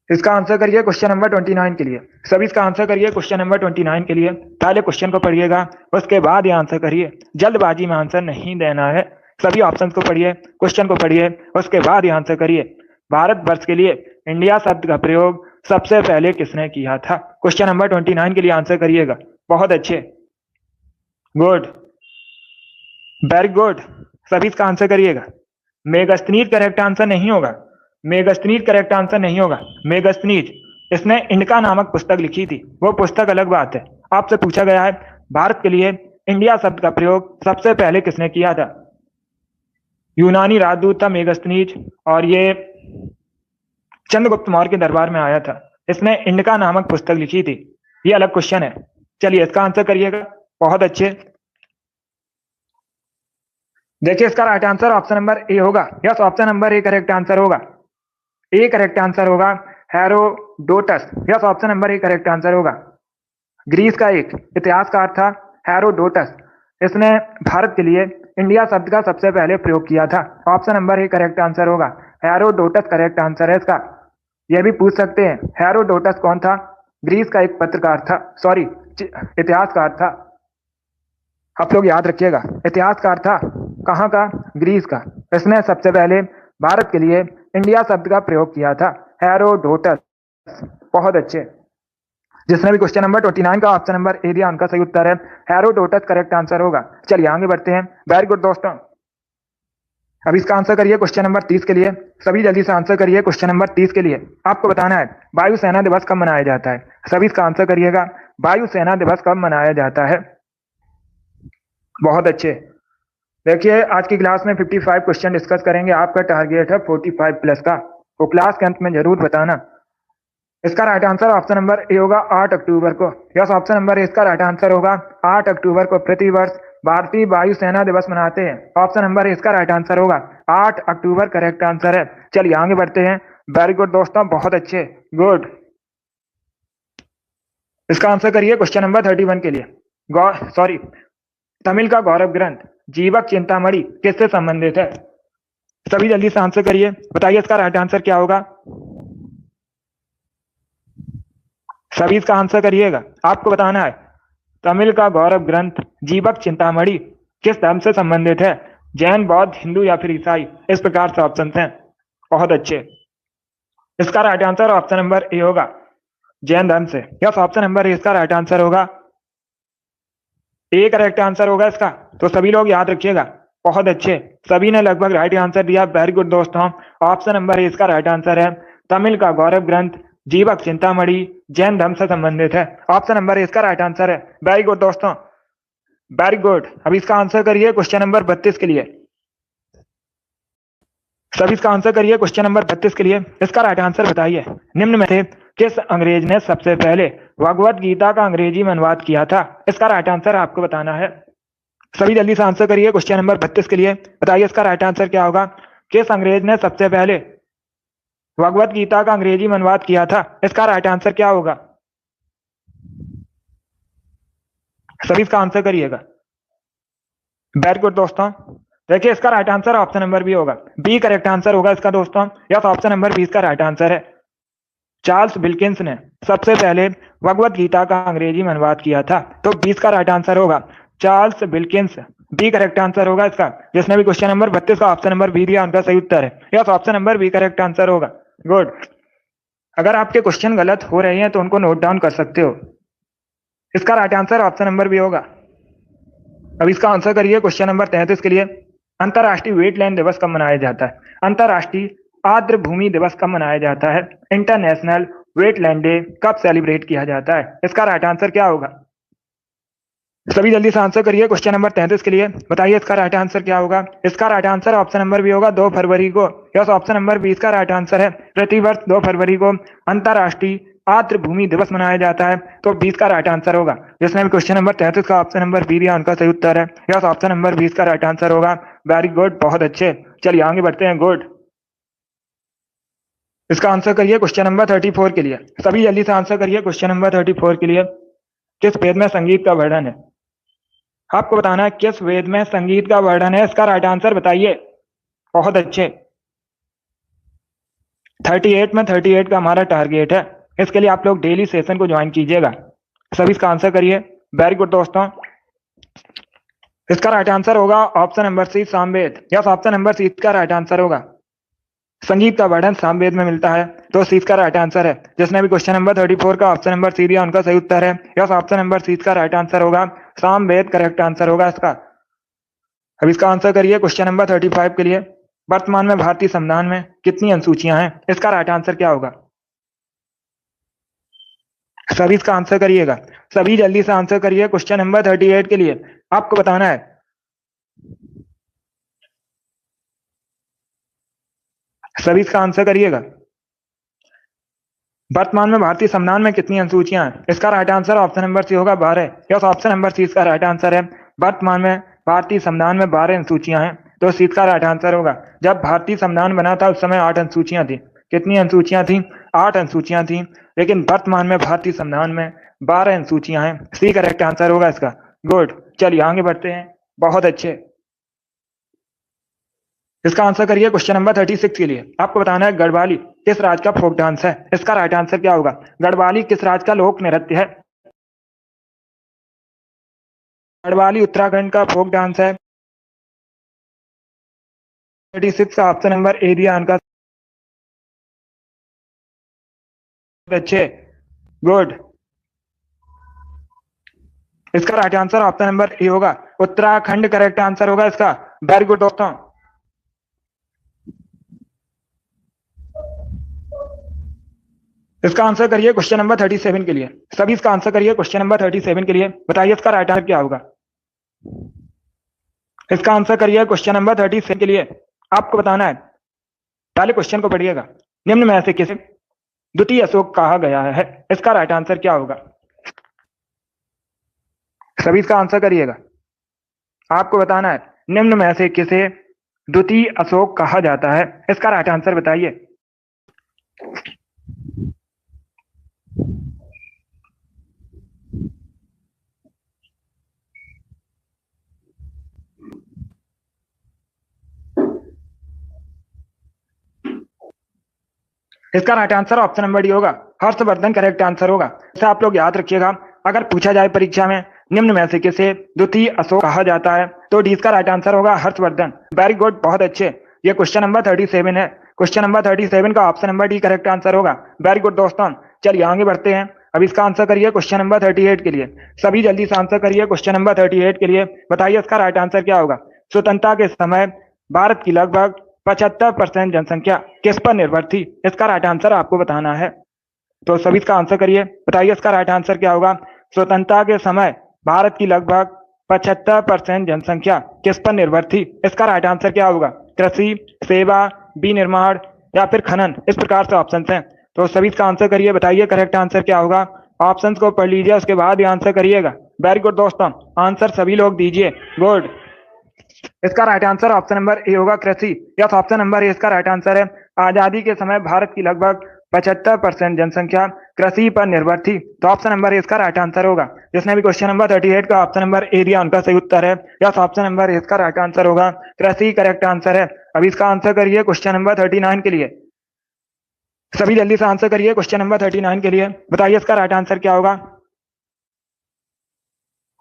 इसका आंसर करिए क्वेश्चन नंबर 29 के लिए। सभी इसका आंसर करिए क्वेश्चन नंबर 29 के लिए। पहले क्वेश्चन को पढ़िएगा उसके बाद ये आंसर करिए, जल्दबाजी में आंसर नहीं देना है। सभी ऑप्शन को पढ़िए, क्वेश्चन को पढ़िए, उसके बाद ये आंसर करिए। भारतवर्ष के लिए इंडिया शब्द का प्रयोग सबसे पहले किसने किया था। क्वेश्चन नंबर 29 के लिए आंसर करिएगा। बहुत अच्छे, गुड, वेरी गुड, सभी इसका आंसर करिएगा। मेगस्थनीज करेक्ट आंसर नहीं होगा। मेगस्थनीज करेक्ट आंसर नहीं होगा। मेगस्थनीज इसने इंडिका नामक पुस्तक लिखी थी, वो पुस्तक अलग बात है। आपसे पूछा गया है भारत के लिए इंडिया शब्द का प्रयोग सबसे पहले किसने किया था। यूनानी राजदूत था मेगस्थनीज, और ये चंद्रगुप्त मौर्य के दरबार में आया था। इसने इंडिका नामक पुस्तक लिखी थी, ये अलग क्वेश्चन है। चलिए इसका आंसर करिएगा। बहुत अच्छे, देखिए इसका right answer option number A होगा। Yes, option number A correct answer होगा। ए करेक्ट आंसर होगा, Herodotus. Yes, option number A correct answer होगा। ग्रीस का एक इतिहासकार था हेरोडोटस, इसने भारत के लिए इंडिया शब्द का सबसे पहले प्रयोग किया था। Option number A correct answer होगा। हेरोडोटस करेक्ट आंसर है इसका। यह भी पूछ सकते हैं हेरोडोटस कौन था। ग्रीस का एक पत्रकार था, सॉरी इतिहासकार था। आप लोग याद रखिएगा, इतिहासकार था। कहाँ का, ग्रीस का। इसने सबसे पहले भारत के लिए इंडिया शब्द का प्रयोग किया था, हेरोडोटस। बहुत अच्छे, जिसने भी क्वेश्चन नंबर 29 का ऑप्शन नंबर ए दिया उनका सही उत्तर है। हेरोडोटस करेक्ट आंसर होगा। चलिए आगे बढ़ते हैं। वेरी गुड दोस्तों, अब इसका आंसर करिए क्वेश्चन नंबर 30 के लिए। सभी जल्दी से आंसर करिए क्वेश्चन नंबर 30 के लिए। आपको बताना है वायुसेना दिवस कब मनाया जाता है। सभी इसका आंसर करिएगा, वायुसेना दिवस कब मनाया जाता है। बहुत अच्छे। देखिए आज की क्लास में 55 क्वेश्चन डिस्कस करेंगे। आपका टारगेट है 45 प्लस का, तो क्लास के अंत में जरूर बताना। इसका right answer option number A होगा 8 अक्टूबर को। यस, ऑप्शन नंबर ए इसका राइट आंसर होगा। 8 अक्टूबर को प्रतिवर्ष भारतीय वायुसेना दिवस मनाते हैं। ऑप्शन नंबर ए इसका राइट आंसर होगा। 8 अक्टूबर करेक्ट आंसर है। चलिए आगे बढ़ते हैं। वेरी गुड दोस्तों, बहुत अच्छे, गुड। इसका आंसर करिए क्वेश्चन नंबर 31 के लिए। तमिल का गौरव ग्रंथ जीवक चिंतामणि किससे संबंधित है। सभी जल्दी से आंसर करिए, बताइए इसका राइट आंसर क्या होगा। सभी इसका आंसर करिएगा। आपको बताना है तमिल का गौरव ग्रंथ जीवक चिंतामणि किस धर्म से संबंधित है। जैन, बौद्ध, हिंदू या फिर ईसाई। इस प्रकार से ऑप्शन हैं। बहुत अच्छे। इसका right answer option number A होगा, जैन धर्म से। यस, ऑप्शन नंबर ए इसका राइट आंसर होगा। ए करेक्ट आंसर होगा इसका, तो सभी लोग याद रखिएगा। बहुत अच्छे, सभी ने लगभग राइट आंसर दिया। वेरी गुड दोस्तों, ऑप्शन नंबर ए इसका राइट आंसर है। तमिल का गौरव ग्रंथ जीवक चिंतामणि जैन धर्म से संबंधित है। ऑप्शन नंबर ए इसका राइट आंसर है। वेरी गुड दोस्तों, वेरी गुड। अब इसका आंसर करिए क्वेश्चन नंबर 32 के लिए। सभी इसका आंसर करिए क्वेश्चन नंबर 32 के लिए। इसका राइट आंसर बताइए, निम्न में से किस अंग्रेज ने सबसे पहले भगवत गीता का अंग्रेजी में अनुवाद किया था। इसका राइट आंसर आपको बताना है। सभी जल्दी से आंसर करिए क्वेश्चन नंबर 32 के लिए। बताइए इसका राइट आंसर क्या होगा। किस अंग्रेज ने सबसे पहले भगवत गीता का अंग्रेजी में अनुवाद किया था। इसका राइट आंसर क्या होगा। सभी इसका आंसर करिएगा। वेरी गुड दोस्तों, देखिए इसका right answer option number B होगा। बी करेक्ट आंसर होगा इसका दोस्तों। यस, ऑप्शन नंबर बी इसका राइट आंसर है। चार्ल्स विल्किंस ने सबसे पहले भगवत गीता का अंग्रेजी में अनुवाद किया था, तो 20 का राइट आंसर होगा Charles Wilkins. B correct answer होगा इसका। जिसने भी क्वेश्चन नंबर 32 का ऑप्शन नंबर बी दिया उनका सही उत्तर है। Yes, option number B correct answer होगा। गुड। अगर आपके क्वेश्चन गलत हो रहे हैं तो उनको नोट डाउन कर सकते हो। इसका right answer option number B होगा। अब इसका आंसर करिए क्वेश्चन नंबर 33 के लिए। अंतरराष्ट्रीय वेटलैंड दिवस कब मनाया जाता है। अंतरराष्ट्रीय आर्द्र भूमि दिवस कब मनाया जाता है। इंटरनेशनल वेटलैंड डे कब सेलिब्रेट किया जाता है। इसका राइट आंसर क्या होगा। सभी जल्दी से आंसर करिए क्वेश्चन नंबर 33 के लिए। बताइए इसका राइट आंसर क्या होगा। इसका right answer option number B होगा, 2 फरवरी को। यस, ऑप्शन नंबर बी इसका राइट आंसर है। प्रतिवर्ष 2 फरवरी को अंतरराष्ट्रीय आर्द्र भूमि दिवस मनाया जाता है, तो 20 का राइट आंसर होगा। जिसने भी क्वेश्चन नंबर 33 का ऑप्शन नंबर बी दिया उनका सही उत्तर है। यस, ऑप्शन नंबर 20 का राइट आंसर होगा। वेरी गुड, बहुत अच्छे। चलिए आगे बढ़ते हैं। गुड। इसका आंसर करिए क्वेश्चन नंबर 34 के लिए। सभी जल्दी से आंसर करिए क्वेश्चन नंबर 34 के लिए। किस वेद में संगीत का वर्णन है। आपको बताना है किस वेद में संगीत का वर्णन है। इसका राइट आंसर बताइए। बहुत अच्छे। 38 में 38 का हमारा टारगेट है। इसके लिए आप लोग डेली सेशन को ज्वाइन कीजिएगा। सभी इसका आंसर करिए। वेरी गुड दोस्तों, इसका राइट आंसर होगा option number C, Samaveda. Yes, option number C का राइट आंसर होगा। संगीत का वर्णन सामवेद में मिलता है, तो सी का राइट आंसर है। जिसने भी क्वेश्चन नंबर 34 का ऑप्शन नंबर सी दिया उनका सही उत्तर है। यस, ऑप्शन नंबर सी का राइट आंसर होगा। सामवेद करेक्ट आंसर होगा इसका। अब इसका आंसर करिए क्वेश्चन नंबर 35 के लिए। वर्तमान में भारतीय संविधान में कितनी अनुसूचियां हैं। इसका राइट आंसर क्या होगा। सभी इसका आंसर करिएगा। सभी जल्दी से आंसर करिए क्वेश्चन नंबर 38 के लिए। आपको बताना है। सभी इसका आंसर करिएगा। वर्तमान में भारतीय संविधान में कितनी अनुसूचियां हैं। इसका right answer option number C होगा, 12। यस, ऑप्शन नंबर सी इसका राइट आंसर है। वर्तमान में भारतीय संविधान में 12 अनुसूचियां हैं, तो सी का राइट आंसर होगा। जब भारतीय संविधान बना था उस समय 8 अनुसूचियां थी। कितनी अनुसूचियां थी। 8 अनुसूचियां थी। लेकिन वर्तमान में भारतीय संविधान में 12 अनुसूचियां हैं। सी करेक्ट आंसर होगा इसका। गुड। चलिए आगे बढ़ते हैं। बहुत अच्छे। इसका आंसर करिए क्वेश्चन नंबर 36 के लिए। आपको बताना है गढ़वाली किस राज्य का फोक डांस है। इसका राइट आंसर क्या होगा। गढ़वाली किस राज्य का लोक नृत्य है। गढ़वाली उत्तराखंड का फोक डांस है। 36 का ऑप्शन नंबर ए दिया उनका। अच्छे, गुड। इसका right answer option number A होगा, उत्तराखंड करेक्ट आंसर होगा इसका। वेरी गुड दोस्तों, इसका आंसर करिए क्वेश्चन नंबर 37 के लिए। सभी इसका आंसर करिए क्वेश्चन नंबर 37 के लिए। बताइए इसका राइट आंसर क्या होगा। इसका आंसर करिए क्वेश्चन नंबर 37 के लिए। आपको बताना है, पहले क्वेश्चन को पढ़िएगा। निम्न में से किसे द्वितीय अशोक कहा गया है, इसका राइट आंसर क्या होगा। सभी इसका आंसर करिएगा। आपको बताना है, निम्न में से किसे द्वितीय अशोक कहा जाता है, इसका राइट आंसर बताइए। इसका right answer option number D होगा, हर्षवर्धन करेक्ट आंसर होगा। इसे आप लोग याद रखिएगा, अगर पूछा जाए परीक्षा में निम्न में से किसे द्वितीय अशोक कहा जाता है तो डी इसका राइट आंसर होगा हर्षवर्धन। वेरी गुड, बहुत अच्छे। ये क्वेश्चन नंबर 37 है। क्वेश्चन नंबर 37 का option number D correct answer होगा। वेरी गुड दोस्तों, चलिए आगे बढ़ते हैं। अब इसका आंसर करिए क्वेश्चन नंबर 38 के लिए। सभी जल्दी से आंसर करिए क्वेश्चन नंबर 38 के लिए। बताइए इसका राइट आंसर क्या होगा। स्वतंत्रता के समय भारत की लगभग 75% जनसंख्या किस पर निर्भर थी, इसका राइट आंसर आपको बताना है। तो सभी इसका आंसर करिए। बताइए इसका राइट आंसर क्या होगा। स्वतंत्रता के समय भारत की लगभग 75% जनसंख्या किस पर निर्भर थी, इसका राइट आंसर क्या होगा। कृषि, सेवा, विनिर्माण या फिर खनन, इस प्रकार से ऑप्शन हैं। तो सभी इसका आंसर करिए। बताइए करेक्ट आंसर क्या होगा। ऑप्शन को पढ़ लीजिए, उसके बाद ही आंसर करिएगा। वेरी गुड दोस्तों, आंसर सभी लोग दीजिए। गुड। इसका right answer option number A होगा, कृषि। यस, ऑप्शन नंबर ए इसका राइट आंसर है। आजादी के समय भारत की लगभग 75% जनसंख्या कृषि पर निर्भर थी, तो ऑप्शन नंबर ए इसका राइट आंसर होगा। जिसने भी क्वेश्चन नंबर 38 का ऑप्शन नंबर ए दिया उनका सही उत्तर है। यस, ऑप्शन नंबर ए इसका राइट आंसर होगा, कृषि करेक्ट आंसर है। अब इसका आंसर करिए क्वेश्चन नंबर 39 के लिए। सभी जल्दी से आंसर करिए क्वेश्चन नंबर 39 के लिए। बताइए इसका राइट आंसर क्या होगा।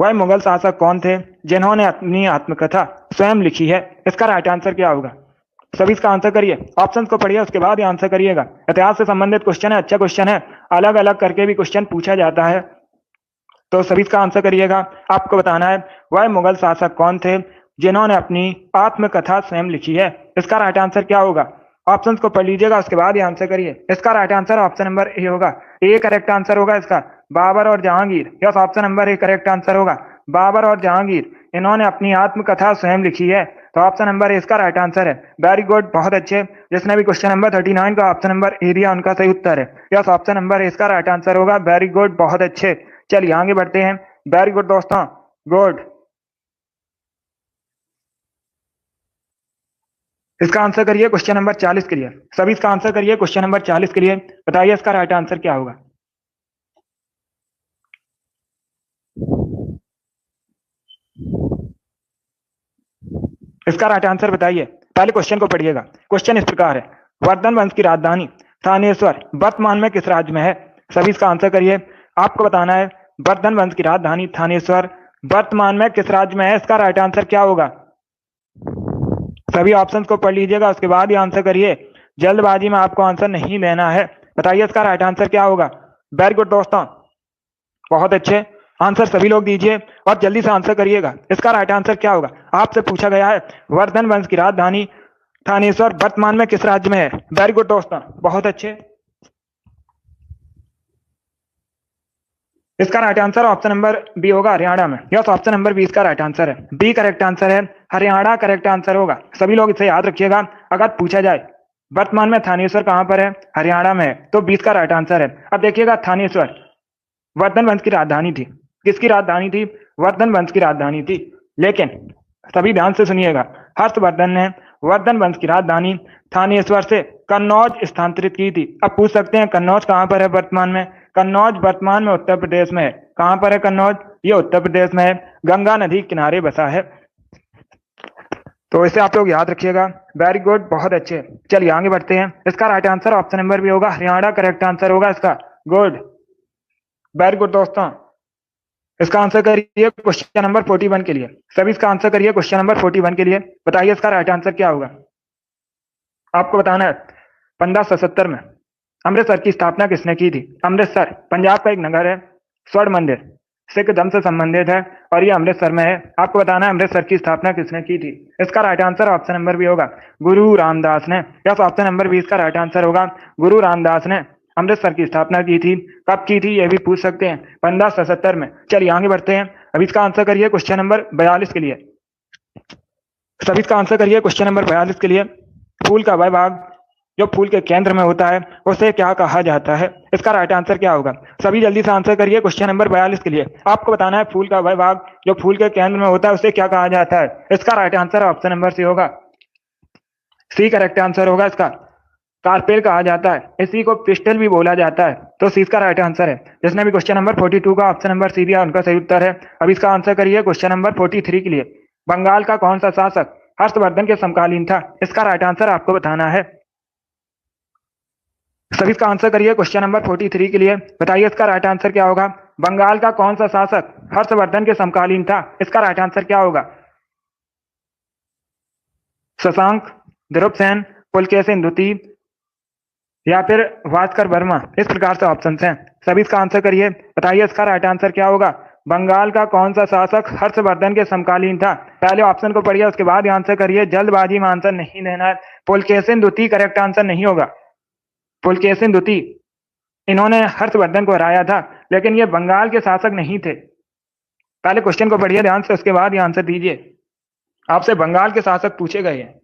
वह मुगल शासक कौन थे जिन्होंने अपनी आत्मकथा स्वयं लिखी है, इसका राइट आंसर क्या होगा। सभी इसका आंसर करिए। ऑप्शंस को पढ़िए, उसके बाद ही आंसर करिएगा। इतिहास से संबंधित क्वेश्चन है, अच्छा क्वेश्चन है। अलग अलग करके भी क्वेश्चन पूछा जाता है, तो सभी इसका आंसर करिएगा। आपको बताना है, वह मुगल शासक कौन थे जिन्होंने अपनी आत्मकथा स्वयं लिखी है, इसका राइट आंसर क्या होगा। ऑप्शंस को पढ़ लीजिएगा, उसके बाद ही आंसर करिए। इसका right answer option number A होगा। ए करेक्ट आंसर होगा इसका, बाबर और Jahangir. Yes, option number A correct answer होगा, बाबर और जहांगीर इन्होंने अपनी आत्मकथा स्वयं लिखी है, तो ऑप्शन नंबर ए इसका राइट आंसर है। वेरी गुड, बहुत अच्छे। जिसने भी क्वेश्चन नंबर 39 का ऑप्शन नंबर ए दिया उनका सही उत्तर है। यस, ऑप्शन नंबर ए इसका राइट आंसर होगा। वेरी गुड, बहुत अच्छे। चलिए आगे बढ़ते हैं। वेरी गुड दोस्तों, गुड। इसका आंसर करिए क्वेश्चन नंबर 40 के लिए। सभी इसका आंसर करिए क्वेश्चन नंबर 40 के लिए। बताइए इसका राइट आंसर क्या होगा। इसका राइट आंसर बताइए। पहले क्वेश्चन को पढ़िएगा। क्वेश्चन इस प्रकार है, वर्धन वंश की राजधानी थानेश्वर वर्तमान में किस राज्य में है। सभी इसका आंसर करिए। आपको बताना है, वर्धन वंश की राजधानी थानेश्वर वर्तमान में किस राज्य में है, इसका राइट आंसर क्या होगा। सभी ऑप्शंस को पढ़ लीजिएगा, उसके बाद ही आंसर करिए। जल्दबाजी में आपको आंसर नहीं देना है। बताइए इसका राइट आंसर क्या होगा। वेरी गुड दोस्तों, बहुत अच्छे। आंसर सभी लोग दीजिए और जल्दी से आंसर करिएगा। इसका राइट आंसर क्या होगा। आपसे पूछा गया है, वर्धन वंश की राजधानी थानेश्वर वर्तमान में किस राज्य में है। वेरी गुड दोस्तों, बहुत अच्छे। इसका right answer option number B होगा, हरियाणा में। यस, ऑप्शन नंबर बी इसका राइट आंसर है। बी करेक्ट आंसर है, हरियाणा करेक्ट आंसर होगा। सभी लोग इसे याद रखिएगा। अगर पूछा जाए वर्तमान में थानेश्वर कहां पर है, हरियाणा में है, तो 20 का राइट आंसर है। अब देखिएगा, थानेश्वर वर्धन वंश की राजधानी थी। किसकी राजधानी थी। वर्धन वंश की राजधानी थी। लेकिन सभी ध्यान से सुनिएगा, हर्षवर्धन ने वर्धन वंश की राजधानी थानेश्वर से कन्नौज स्थानांतरित की थी। अब पूछ सकते हैं, कन्नौज कहां पर है वर्तमान में। कन्नौज वर्तमान में उत्तर प्रदेश में है। कहां पर है कन्नौज, ये उत्तर प्रदेश में है, गंगा नदी किनारे बसा है। तो इसे आप लोग याद रखिएगा। वेरी गुड, बहुत अच्छे। चलिए आगे बढ़ते हैं। इसका right answer option number B होगा, हरियाणा करेक्ट आंसर होगा इसका। गुड, वेरी गुड दोस्तों। इसका आंसर करिए क्वेश्चन नंबर 41 के लिए। सभी इसका आंसर करिए क्वेश्चन नंबर 41 के लिए। बताइए इसका राइट आंसर क्या होगा। आपको बताना है, 1570 में अमृतसर की स्थापना किसने की थी। अमृतसर पंजाब का एक नगर है, स्वर्ण मंदिर सिख धर्म से संबंधित है और ये अमृतसर में है। आपको बताना है, अमृतसर की स्थापना किसने की थी। इसका right answer option number B होगा, गुरु रामदास ने। यस, ऑप्शन नंबर बी इसका राइट आंसर होगा, गुरु रामदास ने अमृतसर की स्थापना की थी? कब की थी ये भी पूछ सकते हैं, 1577 में। चलिए आगे बढ़ते हैं। अब इसका आंसर करिए क्वेश्चन नंबर 42 के लिए। सभी इसका आंसर करिए क्वेश्चन नंबर 42 के लिए। फूल का वह भाग जो फूल के केंद्र में होता है उसे क्या कहा जाता है? इसका राइट आंसर क्या होगा? सभी जल्दी से आंसर करिए क्वेश्चन नंबर 42 के लिए। आपको बताना है फूल का वह भाग जो फूल के केंद्र में होता है उसे क्या कहा जाता है? इसका right answer option number C होगा। सी करेक्ट आंसर होगा इसका। कार्पेल कहा जाता है, इसी को पिस्टल भी बोला जाता है, तो सी इसका राइट आंसर है। जिसने भी क्वेश्चन नंबर 42 का ऑप्शन नंबर सी दिया उनका सही उत्तर है। अब इसका आंसर करिए क्वेश्चन नंबर 43 के लिए। बंगाल का कौन सा शासक हर्षवर्धन के समकालीन था? इसका राइट आंसर आपको बताना है। सभी इसका आंसर करिए क्वेश्चन नंबर 43 के लिए। बताइए इसका राइट आंसर क्या होगा? बंगाल का कौन सा शासक हर्षवर्धन के समकालीन था? इसका राइट आंसर क्या होगा? शशांक, ध्रुवसेन, पुलकेशिन द्वितीय या फिर भास्कर वर्मा? इस प्रकार से ऑप्शन हैं। सभी इसका आंसर करिए। बताइए इसका राइट आंसर क्या होगा? बंगाल का कौन सा शासक हर्षवर्धन के समकालीन था? पहले ऑप्शन को पढ़िए उसके बाद आंसर करिए, जल्दबाजी में आंसर नहीं देना है। पुलकेशिन द्वितीय करेक्ट आंसर नहीं होगा। पुलकेशिन द्वितीय इन्होंने हर्षवर्धन को हराया था, लेकिन ये बंगाल के शासक नहीं थे। पहले क्वेश्चन को पढ़िए ध्यान से, उसके बाद ये आंसर दीजिए। आपसे बंगाल के शासक पूछे गए हैं।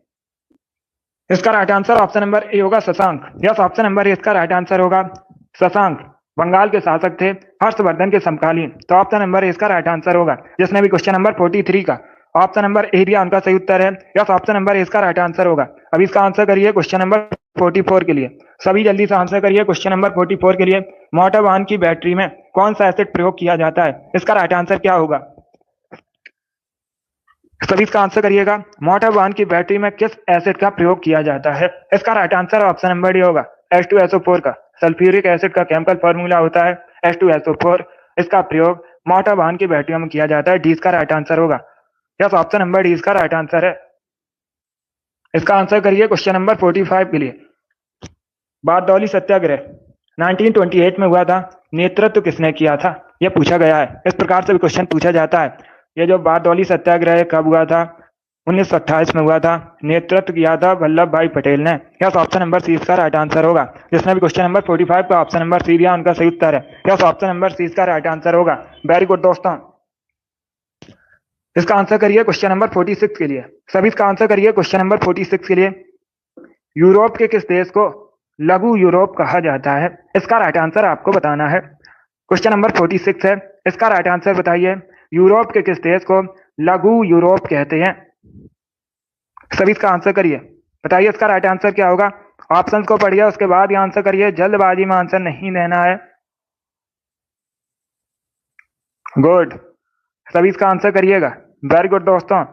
इसका right answer option number A होगा, Shashank. Yes, option number A इसका राइट आंसर होगा। शशांक बंगाल के शासक थे हर्षवर्धन के समकालीन, तो ऑप्शन नंबर ए इसका राइट आंसर होगा। जिसने भी क्वेश्चन नंबर 43 का ऑप्शन नंबर ए दिया उनका सही उत्तर है। यस, ऑप्शन नंबर ए इसका राइट आंसर होगा। अभी इसका आंसर करिए क्वेश्चन नंबर 44 के लिए। सभी जल्दी से आंसर करिए क्वेश्चन नंबर 44 के लिए। मोटर वाहन की बैटरी में कौन सा एसिड प्रयोग किया जाता है? इसका राइट आंसर क्या होगा? सभी इसका आंसर करिएगा। मोटर वाहन की बैटरी में किस एसिड का प्रयोग किया जाता है? इसका right answer option number D होगा, H2SO4 का। सल्फ्यूरिक एसिड का केमिकल फॉर्मूला होता है H2SO4। इसका प्रयोग मोटर वाहन की बैटरियों में किया जाता है। डी इसका राइट आंसर होगा। यस, ऑप्शन नंबर डी इसका राइट आंसर है। इसका आंसर करिए क्वेश्चन नंबर 45 के लिए। बारदौली सत्याग्रह 1928 में हुआ था, नेतृत्व किसने किया था? यह पूछा गया है। इस प्रकार से भी क्वेश्चन पूछा जाता है। ये जो बारदौली सत्याग्रह कब हुआ था? 1928 में हुआ था। नेतृत्व किया था वल्लभ भाई पटेल ने। यस, ऑप्शन नंबर सी इसका राइट आंसर होगा। जिसने भी क्वेश्चन नंबर 45 का ऑप्शन नंबर सी दिया उनका सही उत्तर है। यस, ऑप्शन नंबर सी इसका राइट आंसर होगा। वेरी गुड दोस्तों। इसका आंसर करिए क्वेश्चन नंबर 46 के लिए। सभी इसका आंसर करिए क्वेश्चन नंबर 46 के लिए। यूरोप के किस देश को लघु यूरोप कहा जाता है? इसका राइट आंसर आपको बताना है। क्वेश्चन नंबर 46 है, इसका राइट आंसर बताइए। यूरोप के किस देश को लघु यूरोप कहते हैं? सभी इसका आंसर करिए। बताइए इसका राइट आंसर क्या होगा? ऑप्शंस को पढ़िए उसके बाद ये आंसर करिए, जल्दबाजी में आंसर नहीं देना है। गुड, सभी इसका आंसर करिएगा। वेरी गुड दोस्तों।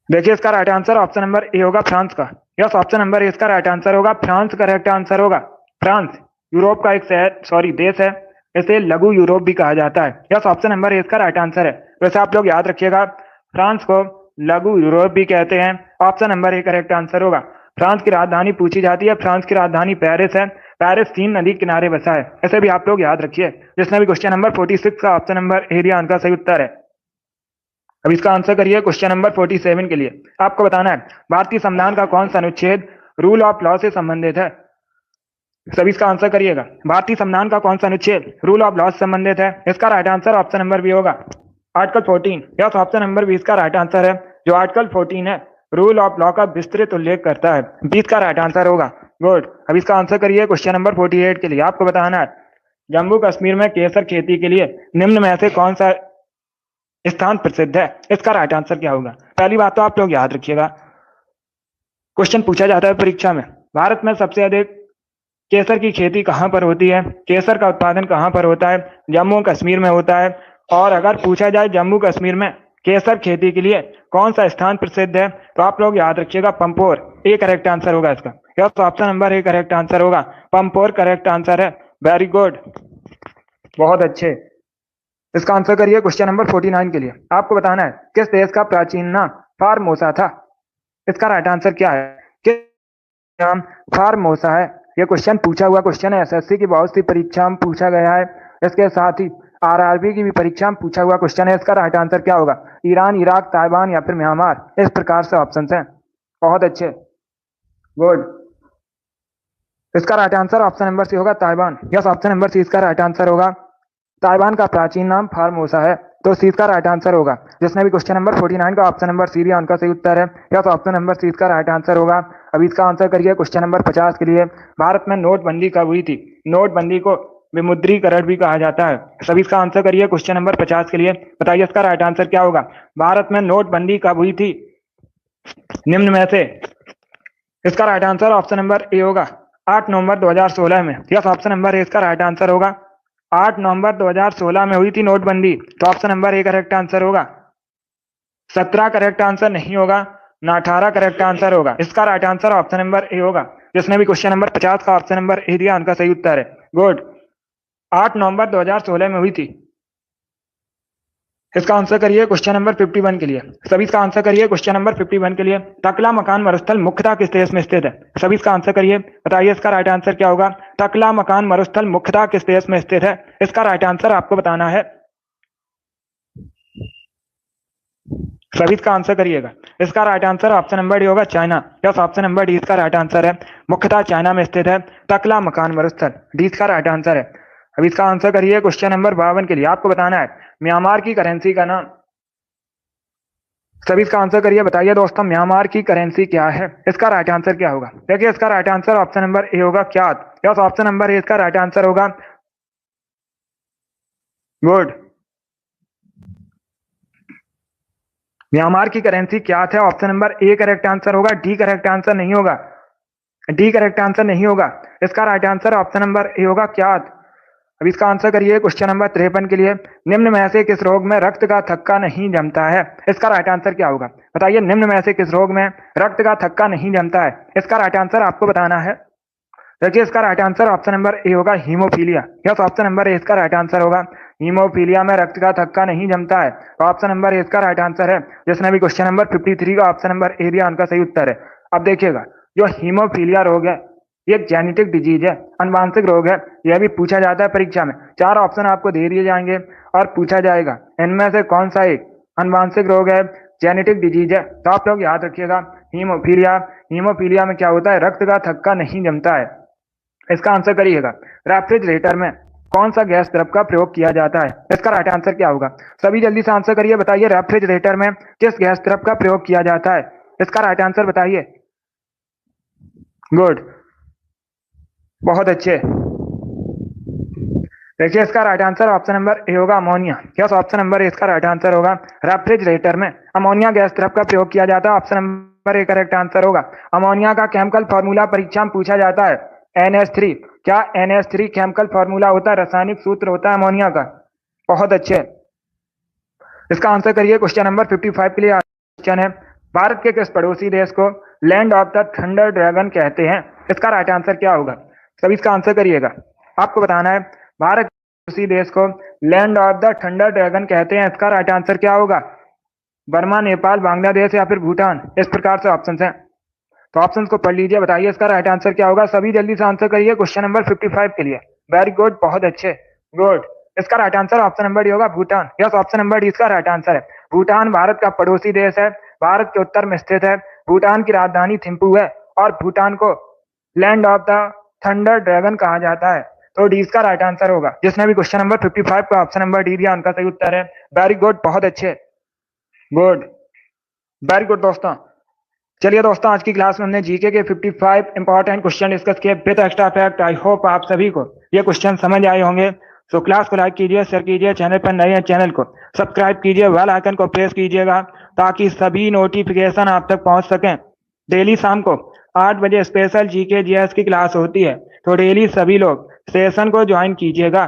देखिए इसका right answer option number A होगा, फ्रांस का। यस, ऑप्शन नंबर ए इसका राइट आंसर होगा। फ्रांस करेक्ट आंसर होगा। फ्रांस यूरोप का एक देश है। इसे लघु यूरोप भी कहा जाता है। यस, ऑप्शन नंबर ए इसका राइट आंसर है। वैसे आप लोग याद रखिएगा, फ्रांस को लघु यूरोप भी कहते हैं। Option number A correct answer होगा। फ्रांस की राजधानी पूछी जाती है, फ्रांस की राजधानी पेरिस है। पेरिस सीन नदी किनारे बसा है, ऐसे भी आप लोग याद रखिए। जिसने भी क्वेश्चन नंबर 46 का ऑप्शन नंबर ए दिया उनका सही उत्तर है। अब इसका आंसर करिए क्वेश्चन नंबर 47 के लिए। आपको बताना है भारतीय संविधान का कौन सा अनुच्छेद रूल ऑफ लॉ से संबंधित है? सभी इसका आंसर करिएगा। भारतीय संविधान का कौन सा अनुच्छेद रूल ऑफ लॉ से संबंधित है? इसका right answer option number B होगा, article 14। Yes, option number B इसका राइट आंसर है। जो आर्टिकल 14 है रूल ऑफ लॉ का विस्तृत उल्लेख करता है। 20 का राइट आंसर होगा। गुड, अब इसका आंसर करिए क्वेश्चन नंबर 48 के लिए। आपको बताना है जम्मू कश्मीर में केसर खेती के लिए निम्न में से कौन सा स्थान प्रसिद्ध है? इसका राइट आंसर क्या होगा? पहली बात तो आप लोग याद रखिएगा, क्वेश्चन पूछा जाता है परीक्षा में, भारत में सबसे अधिक केसर की खेती कहां पर होती है? केसर का उत्पादन कहां पर होता है? जम्मू कश्मीर में होता है। और अगर पूछा जाए जम्मू कश्मीर में केसर खेती के लिए कौन सा स्थान प्रसिद्ध है, तो आप लोग याद रखिएगा पंपोर। ए करेक्ट आंसर होगा इसका। Yes, option number A correct answer होगा। पंपोर करेक्ट आंसर है। वेरी गुड, बहुत अच्छे। इसका आंसर करिए क्वेश्चन नंबर 49 के लिए। आपको बताना है किस देश का प्राचीन नाम फार्मोसा था? इसका राइट आंसर क्या है? किस नाम फार्मोसा है? यह क्वेश्चन पूछा हुआ क्वेश्चन है, एसएससी की बहुत सी परीक्षा में पूछा गया है। इसके साथ ही आरआरबी की भी परीक्षा में पूछा हुआ क्वेश्चन है। इसका राइट आंसर क्या होगा? ईरान, इराक, ताइवान या फिर म्यांमार? इस प्रकार से ऑप्शन हैं। बहुत अच्छे, गुड। इसका right answer option number C होगा Taiwan. Yes, option number C इसका राइट आंसर होगा। ताइवान का प्राचीन नाम फार्मोसा है, तो सी इसका राइट आंसर होगा। जिसने भी क्वेश्चन नंबर 49 का ऑप्शन नंबर सी दिया उनका सही उत्तर है। यस, ऑप्शन नंबर सी इसका राइट आंसर होगा। अभी इसका आंसर करिए क्वेश्चन नंबर 50 के लिए। भारत में नोटबंदी कब हुई थी? नोटबंदी को विमुद्रीकरण भी कहा जाता है। सभी इसका आंसर करिए क्वेश्चन नंबर 50 के लिए। बताइए इसका राइट आंसर क्या होगा? भारत में नोटबंदी कब हुई थी निम्न में से? इसका right answer option number A होगा 8 नवंबर 2016 में। यस, ऑप्शन नंबर ए इसका राइट आंसर होगा। 8 नवंबर 2016 में हुई थी नोटबंदी, तो option number A correct answer होगा। 17 करेक्ट आंसर नहीं होगा, ना 18 करेक्ट आंसर होगा। इसका right answer option number A होगा। जिसने भी क्वेश्चन नंबर 50 का ऑप्शन नंबर ए दिया उनका सही उत्तर है। गुड, 8 नवंबर 2016 में हुई थी। इसका आंसर करिए क्वेश्चन नंबर 51 के लिए। सभी इसका आंसर करिए क्वेश्चन नंबर 51 के लिए। टकला मकान मरुस्थल मुख्यतः किस देश में स्थित है? सभी इसका आंसर करिए। बताइए इसका राइट आंसर क्या होगा? टकला मकान मरुस्थल मुख्यतः किस देश में स्थित है? इसका राइट आंसर आपको बताना है। सभी इसका आंसर करिएगा। इसका right answer option number D होगा China. Yes, option number D इसका राइट आंसर है। मुख्यतः चाइना में स्थित है टकला मकान मरुस्थल। डी इसका राइट आंसर है। अब इसका आंसर करिए क्वेश्चन नंबर 52 के लिए। आपको बताना है म्यांमार की करेंसी का नाम। सभी इसका आंसर करिए। बताइए दोस्तों, म्यांमार की करेंसी क्या है? इसका राइट आंसर क्या होगा? देखिए इसका right answer option number A होगा kyat. Yes, option number A इसका राइट आंसर होगा। गुड, म्यांमार की करेंसी क्या है? Option number A correct answer होगा। डी करेक्ट आंसर नहीं होगा। डी करेक्ट आंसर नहीं होगा। इसका right answer option number A होगा क्यात। अब इसका आंसर करिए क्वेश्चन नंबर 53 के लिए। निम्न में से किस रोग में रक्त का थक्का नहीं जमता है? इसका राइट आंसर क्या होगा? बताइए निम्न में से किस रोग में रक्त का थक्का नहीं जमता है? इसका राइट आंसर आपको बताना है। देखिए इसका right answer option number A होगा haemophilia. Yes, option number A इसका राइट आंसर होगा। हीमोफीलिया में रक्त का थक्का नहीं जमता है, तो ऑप्शन नंबर ए इसका राइट आंसर है। जिसने भी क्वेश्चन नंबर 53 का ऑप्शन नंबर ए दिया उनका सही उत्तर है। अब देखिएगा, जो हीमोफीलिया रोग है ये एक जेनेटिक डिजीज है, अनुवांशिक रोग है। यह भी पूछा जाता है परीक्षा में। 4 ऑप्शन आपको दे दिए जाएंगे और पूछा जाएगा इनमें से कौन सा एक अनुवांशिक रोग है, जेनेटिक डिजीज है। तो आप लोग याद रखिएगा हीमोफीलिया। हीमोफीलिया में क्या होता है? रक्त का थक्का नहीं जमता है। इसका आंसर करिएगा। रेफ्रिजरेटर में कौन सा गैस द्रव का प्रयोग किया जाता है? इसका राइट आंसर क्या होगा? सभी जल्दी से आंसर करिए। बताइए रेफ्रिजरेटर में किस गैस द्रव का प्रयोग किया जाता है? इसका राइट आंसर बताइए। गुड, बहुत अच्छे। देखिए इसका right answer option number A होगा ammonia. Yes, option number A इसका राइट आंसर होगा। रेफ्रिजरेटर में अमोनिया गैस द्रव का प्रयोग किया जाता है। Option number A correct answer होगा। अमोनिया का केमिकल फॉर्मूला परीक्षा में पूछा जाता है NH3। क्या NH3 केमिकल फॉर्मूला होता है, रासायनिक सूत्र होता है अमोनिया का? बहुत अच्छे। इसका आंसर करिए क्वेश्चन नंबर 55 के लिए। क्वेश्चन है भारत के किस पड़ोसी देश को land of the thunder dragon कहते हैं? इसका राइट आंसर क्या होगा? सभी इसका आंसर करिएगा। आपको बताना है भारत के पड़ोसी देश को land of the thunder dragon कहते हैं। इसका राइट आंसर क्या होगा? बर्मा, नेपाल, बांग्लादेश या फिर भूटान। इस प्रकार से ऑप्शन है, तो ऑप्शंस को पढ़ लीजिए। बताइए इसका राइट आंसर क्या होगा? सभी जल्दी से आंसर करिए क्वेश्चन नंबर 55 के लिए। वेरी गुड, बहुत अच्छे। गुड, इसका right answer option number D होगा Bhutan. Yes, option number D इसका राइट आंसर है। भूटान भारत का पड़ोसी देश है, भारत के उत्तर में स्थित है। भूटान की राजधानी थिम्पू है और भूटान को land of the thunder dragon कहा जाता है, तो डी इसका राइट आंसर होगा। जिसने भी क्वेश्चन नंबर 55 का ऑप्शन नंबर डी दिया उनका सही उत्तर है। वेरी गुड, बहुत अच्छे। गुड, वेरी गुड दोस्तों। चलिए दोस्तों, आज की क्लास में हमने जीके के 55 इंपॉर्टेंट क्वेश्चन डिस्कस किए with extra fact. I hope आप सभी को ये क्वेश्चन समझ आए होंगे। सो क्लास को लाइक कीजिए, शेयर कीजिए, चैनल पर नए हैं चैनल को सब्सक्राइब कीजिए, बेल आइकन को प्रेस कीजिएगा ताकि सभी नोटिफिकेशन आप तक पहुंच सकें। डेली शाम को 8 बजे स्पेशल जीके जीएस की क्लास होती है, तो डेली सभी लोग सेशन को ज्वाइन कीजिएगा।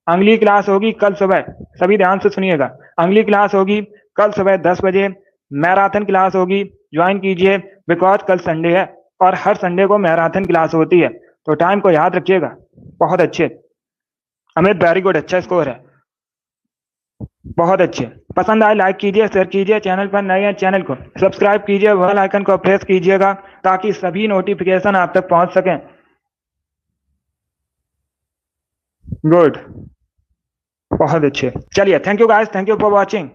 अगली क्लास होगी कल सुबह, सभी ध्यान से सुनिएगा। अगली क्लास होगी कल सुबह 10 बजे। मैराथन क्लास होगी, ज्वाइन कीजिए बिकॉज कल संडे है और हर संडे को मैराथन क्लास होती है, तो टाइम को याद रखिएगा। बहुत अच्छे अमित, वेरी गुड, अच्छा स्कोर है, बहुत अच्छे। पसंद आए लाइक कीजिए, शेयर कीजिए, चैनल पर नए हैं चैनल को सब्सक्राइब कीजिए, बेल आइकन को प्रेस कीजिएगा ताकि सभी नोटिफिकेशन आप तक पहुंच सकें। गुड, बहुत अच्छे। चलिए, thank you guys, thank you for watching.